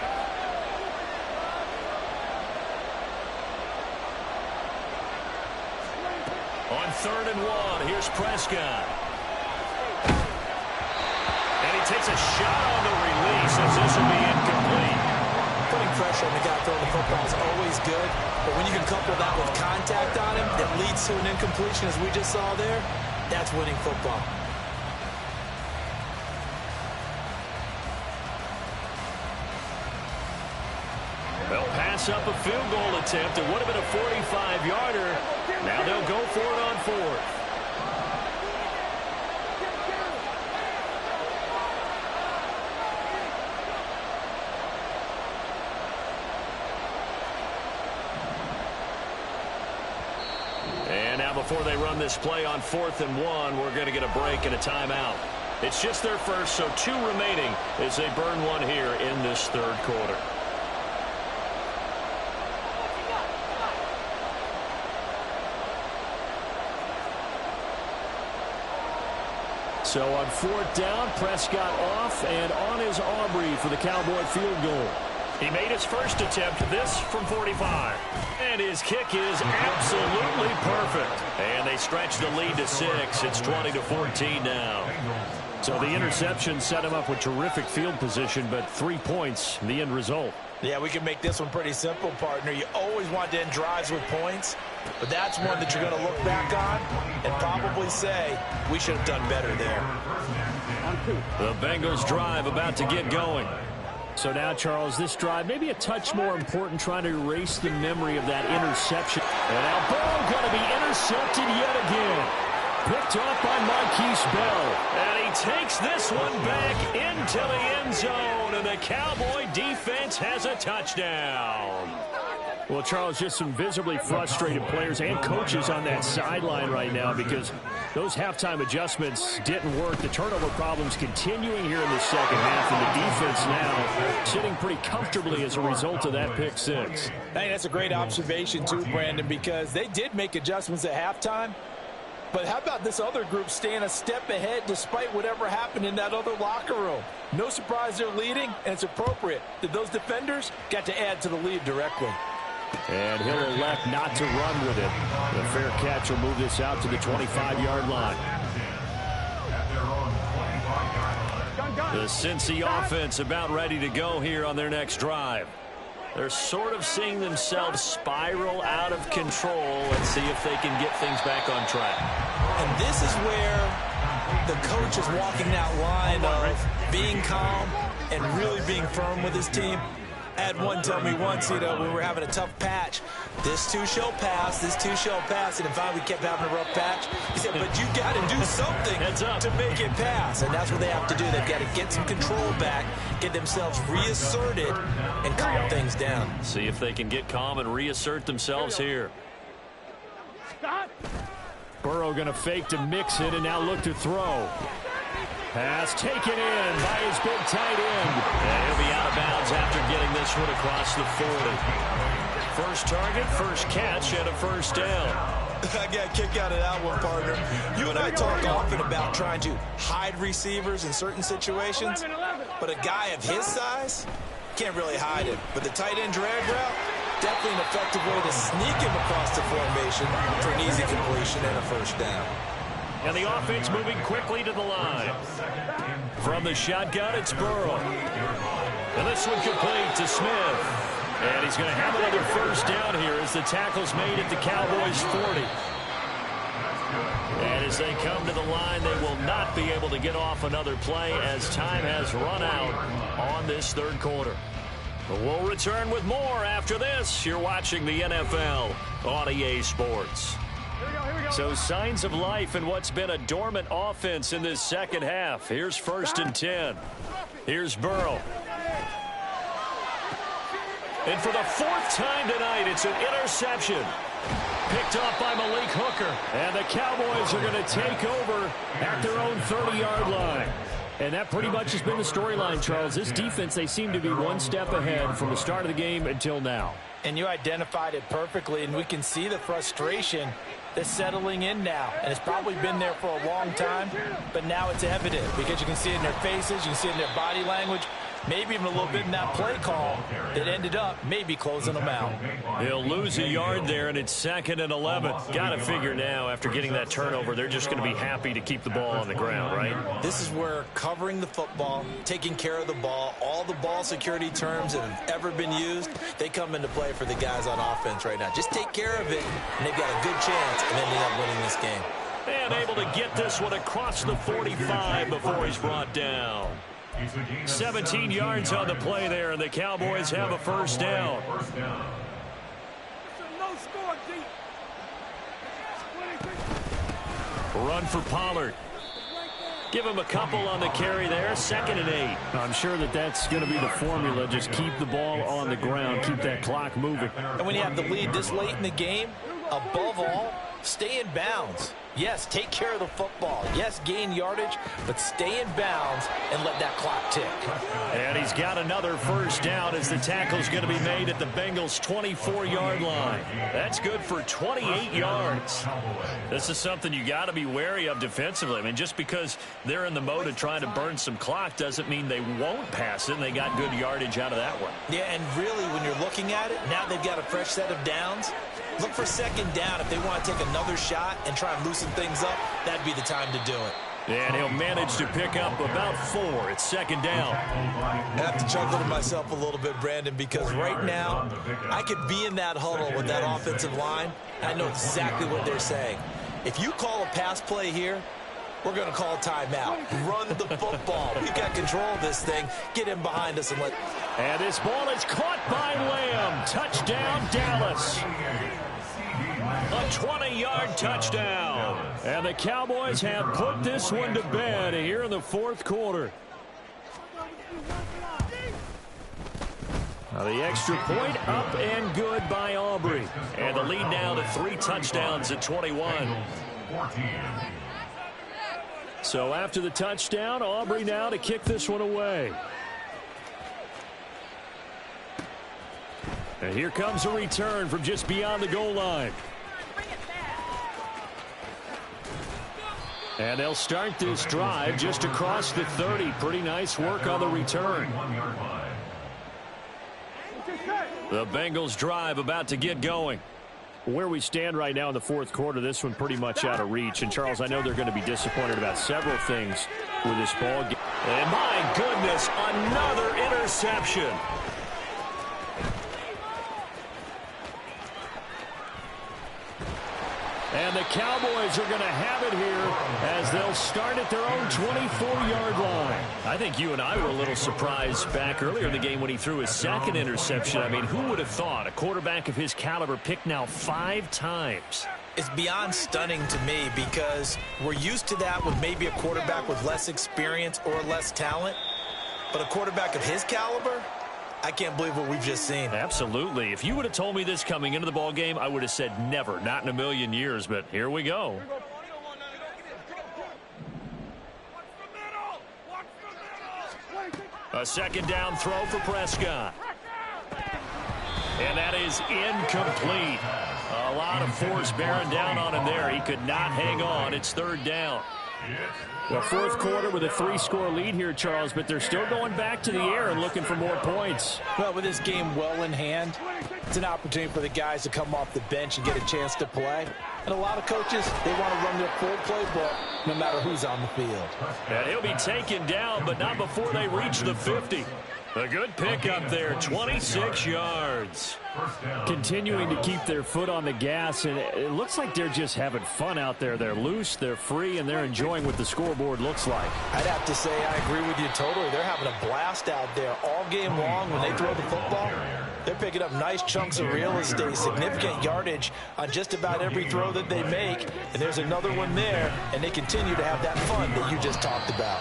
On 3rd and 1, here's Prescott. And he takes a shot on the release as this will be incomplete. Putting pressure on the guy throwing the football is always good, but when you can couple that with contact on him that leads to an incompletion as we just saw there, that's winning football. They'll pass up a field goal attempt. It would have been a 45-yarder. Now they'll go for it on 4th. And now before they run this play on 4th and 1, we're going to get a break and a timeout. It's just their first, so 2 remaining as they burn one here in this 3rd quarter. So on 4th down, Prescott off and on is Aubrey for the Cowboy field goal. He made his first attempt, this from 45. And his kick is absolutely perfect. And they stretch the lead to 6. It's 20-14 now. So the interception set him up with terrific field position, but 3 points, the end result. Yeah, we can make this one pretty simple, partner. You always want to end drives with points, but that's one that you're going to look back on and probably say, we should have done better there. The Bengals drive about to get going. So now, Charles, this drive maybe a touch more important, trying to erase the memory of that interception. And now Burrow going to be intercepted yet again. Picked off by Marquise Bell. And he takes this one back into the end zone. And the Cowboy defense has a touchdown. Well, Charles, just some visibly frustrated players and coaches on that sideline right now because those halftime adjustments didn't work. The turnover problems continuing here in the second half, and the defense now sitting pretty comfortably as a result of that pick six. I think that's a great observation too, Brandon, because they did make adjustments at halftime. But how about this other group staying a step ahead despite whatever happened in that other locker room? No surprise they're leading, and it's appropriate that those defenders got to add to the lead directly. And he'll elect not to run with it. The fair catch will move this out to the 25-yard line. The Cincy offense about ready to go here on their next drive. They're sort of seeing themselves spiral out of control. Let's see if they can get things back on track. And this is where the coach is walking that line of being calm and really being firm with his team. I had one tell me once, we were having a tough patch. This too shall pass, this too shall pass. And finally we kept having a rough patch. He said, but you got to do something to make it pass. And that's what they have to do. They've got to get some control back, get themselves reasserted, and calm things down. See if they can get calm and reassert themselves here. Burrow going to fake to mix it and now look to throw. Pass taken in by his big tight end. And he'll be out of bounds after getting this one across the 40. First target, first catch, and a first down. I got a kick out of that one, partner. You and I talk often about trying to hide receivers in certain situations, but a guy of his size can't really hide it. But the tight end drag route, definitely an effective way to sneak him across the formation for an easy completion and a first down. And the offense moving quickly to the line. From the shotgun, it's Burrow. And this one complete to Smith. And he's going to have another first down here as the tackle's made at the Cowboys' 40. And as they come to the line, they will not be able to get off another play as time has run out on this third quarter. But we'll return with more after this. You're watching the NFL on EA Sports. So signs of life in what's been a dormant offense in this second half. Here's 1st and 10. Here's Burrow. And for the 4th time tonight, it's an interception. Picked off by Malik Hooker. And the Cowboys are going to take over at their own 30-yard line. And that pretty much has been the storyline, Charles. This defense, they seem to be one step ahead from the start of the game until now. And you identified it perfectly, and we can see the frustration that's settling in now. And it's probably been there for a long time, but now it's evident because you can see it in their faces, you can see it in their body language, maybe even a little bit in that play call that ended up maybe closing them out. He'll lose a yard there, and it's 2nd and 11. Got to figure now, after getting that turnover, they're just going to be happy to keep the ball on the ground, right? This is where covering the football, taking care of the ball, all the ball security terms that have ever been used, they come into play for the guys on offense right now. Just take care of it, and they've got a good chance of ending up winning this game. And able to get this one across the 45 before he's brought down. 17 yards on the play there, and the Cowboys have a first down. Run for Pollard. Give him a couple on the carry there. 2nd and 8. I'm sure that's going to be the formula. Just keep the ball on the ground. Keep that clock moving. And when you have the lead this late in the game, above all, stay in bounds. Yes, take care of the football. Yes, gain yardage, but stay in bounds and let that clock tick. And he's got another first down as the tackle's going to be made at the Bengals' 24-yard line. That's good for 28 yards. This is something you got to be wary of defensively. I mean, just because they're in the mode of trying to burn some clock doesn't mean they won't pass it, and they got good yardage out of that one. Yeah, and really, when you're looking at it, now they've got a fresh set of downs. Look for 2nd down. If they want to take another shot and try and loosen things up, that'd be the time to do it. And he'll manage to pick up about 4. It's 2nd down. I have to chuckle to myself a little bit, Brandon, because right now I could be in that huddle with that offensive line. I know exactly what they're saying. If you call a pass play here, we're going to call a timeout. Run the football. We've got control of this thing. Get him behind us and let... And this ball is caught by Lamb. Touchdown, Dallas. A 20-yard touchdown. And the Cowboys have put this one to bed here in the 4th quarter. The extra point up and good by Aubrey. And the lead now to 3 touchdowns at 21. So after the touchdown, Aubrey now to kick this one away. And here comes a return from just beyond the goal line. And they'll start this drive just across the 30. Pretty nice work on the return. The Bengals drive about to get going. Where we stand right now in the fourth quarter, this one pretty much out of reach. And, Charles, I know they're going to be disappointed about several things with this ball game. And, my goodness, another interception. And the Cowboys are going to have it here as they'll start at their own 24-yard line. I think you and I were a little surprised back earlier in the game when he threw his second interception. I mean, who would have thought a quarterback of his caliber picked now 5 times? It's beyond stunning to me because we're used to that with maybe a quarterback with less experience or less talent. But a quarterback of his caliber, I can't believe what we've just seen. Absolutely. If you would have told me this coming into the ball game, I would have said never, not in a million years. But here we go. A second down throw for Prescott. And that is incomplete. A lot of force bearing down on him there. He could not hang on. It's third down. Well, fourth quarter with a 3-score lead here, Charles, but they're still going back to the air and looking for more points. Well, with this game well in hand, it's an opportunity for the guys to come off the bench and get a chance to play. And a lot of coaches, they want to run their full playbook no matter who's on the field. And he'll be taken down, but not before they reach the 50. A good pickup there, 26 yards. Continuing to keep their foot on the gas, and it looks like they're just having fun out there. They're loose, they're free, and they're enjoying what the scoreboard looks like. I'd have to say I agree with you totally. They're having a blast out there all game long when they throw the football. They're picking up nice chunks of real estate, significant yardage on just about every throw that they make. And there's another one there, and they continue to have that fun that you just talked about.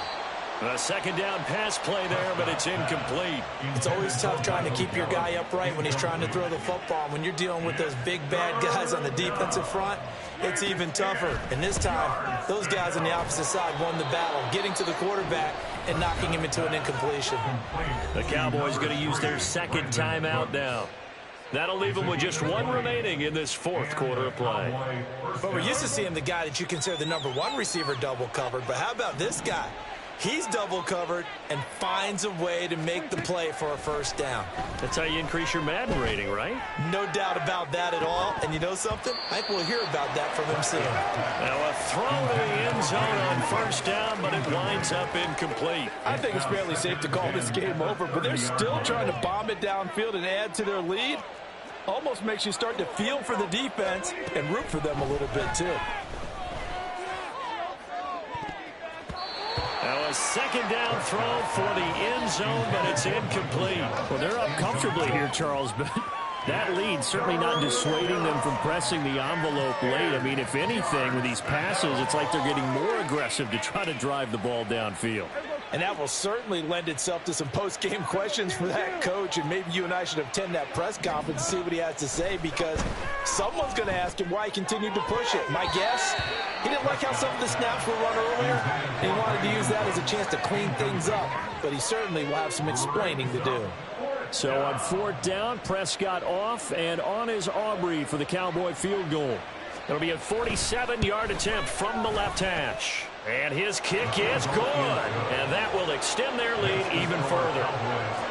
A second down pass play there, but it's incomplete. It's always tough trying to keep your guy upright when he's trying to throw the football. When you're dealing with those big, bad guys on the defensive front, it's even tougher. And this time, those guys on the opposite side won the battle, getting to the quarterback and knocking him into an incompletion. The Cowboys going to use their second timeout now. That'll leave them with just one remaining in this fourth quarter of play. But we're used to seeing the guy that you consider the number 1 receiver double covered. But how about this guy? He's double covered and finds a way to make the play for a first down. That's how you increase your Madden rating, right? No doubt about that at all. And you know something? I think we'll hear about that from him soon. Now a throw to the end zone on first down, but it winds up incomplete. I think it's fairly safe to call this game over, but they're still trying to bomb it downfield and add to their lead. Almost makes you start to feel for the defense and root for them a little bit too. Now a second down throw for the end zone, but it's incomplete. Well, they're up comfortably here, Charles, but that lead certainly not dissuading them from pressing the envelope late. I mean, if anything, with these passes, it's like they're getting more aggressive to try to drive the ball downfield. And that will certainly lend itself to some post-game questions for that coach. And maybe you and I should attend that press conference and see what he has to say, because someone's going to ask him why he continued to push it. My guess, he didn't like how some of the snaps were run earlier, and he wanted to use that as a chance to clean things up. But he certainly will have some explaining to do. So on fourth down, Prescott off, and on is Aubrey for the Cowboy field goal. It'll be a 47-yard attempt from the left hash. And his kick is good. And that will extend their lead even further.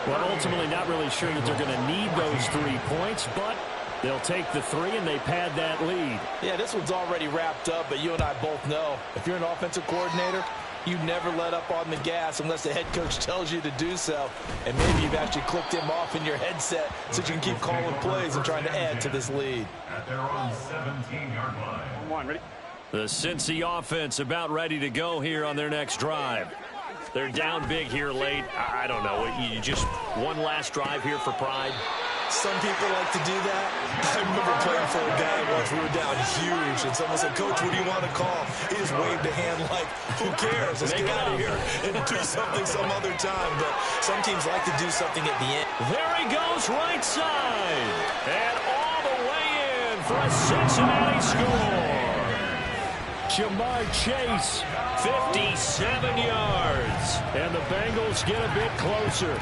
Well, ultimately not really sure that they're going to need those 3 points, but they'll take the 3 and they pad that lead. Yeah, this one's already wrapped up, but you and I both know if you're an offensive coordinator, you never let up on the gas unless the head coach tells you to do so. And maybe you've actually clicked him off in your headset so you can keep calling plays and trying to add to this lead. At their own 17-yard line. Come on, ready? The Cincy offense about ready to go here on their next drive. They're down big here late. I don't know. You just one last drive here for pride. some people like to do that. I remember playing for a guy once. We were down huge, and someone said, "Coach, what do you want to call?" He just waved a hand like, "Who cares? Let's get out of here and do something some other time." But some teams like to do something at the end. There he goes, right side. And all the way in for a Cincinnati score. Jamar Chase, 57 yards. And the Bengals get a bit closer.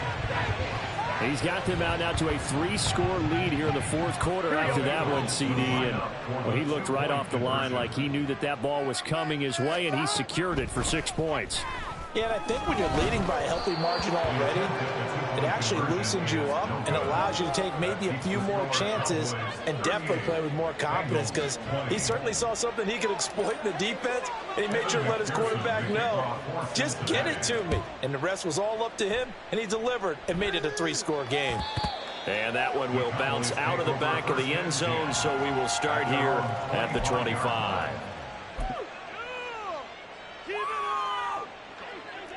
He's got them out now to a 3-score lead here in the fourth quarter after that one, CD. And well, he looked right off the line like he knew that that ball was coming his way, and he secured it for 6 points. Yeah, and I think when you're leading by a healthy margin already, it actually loosens you up and allows you to take maybe a few more chances and definitely play with more confidence, because he certainly saw something he could exploit in the defense, and he made sure to let his quarterback know, just get it to me. And the rest was all up to him, and he delivered and made it a 3-score game. And that one will bounce out of the back of the end zone, so we will start here at the 25.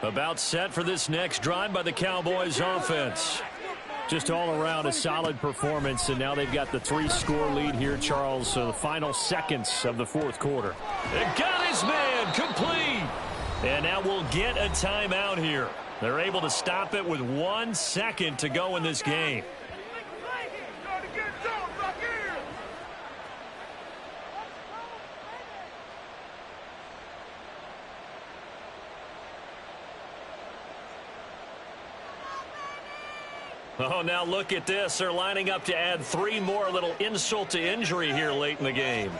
About set for this next drive by the Cowboys offense. Just all around a solid performance, and now they've got the 3-score lead here, Charles. So the final seconds of the fourth quarter. It got his man complete. And now we'll get a timeout here. They're able to stop it with 1 second to go in this game. Oh, now look at this. They're lining up to add 3 more, little insult to injury here late in the game.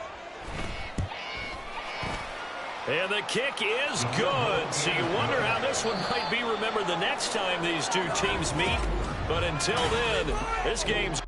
And the kick is good. So you wonder how this one might be remembered the next time these two teams meet. But until then, this game's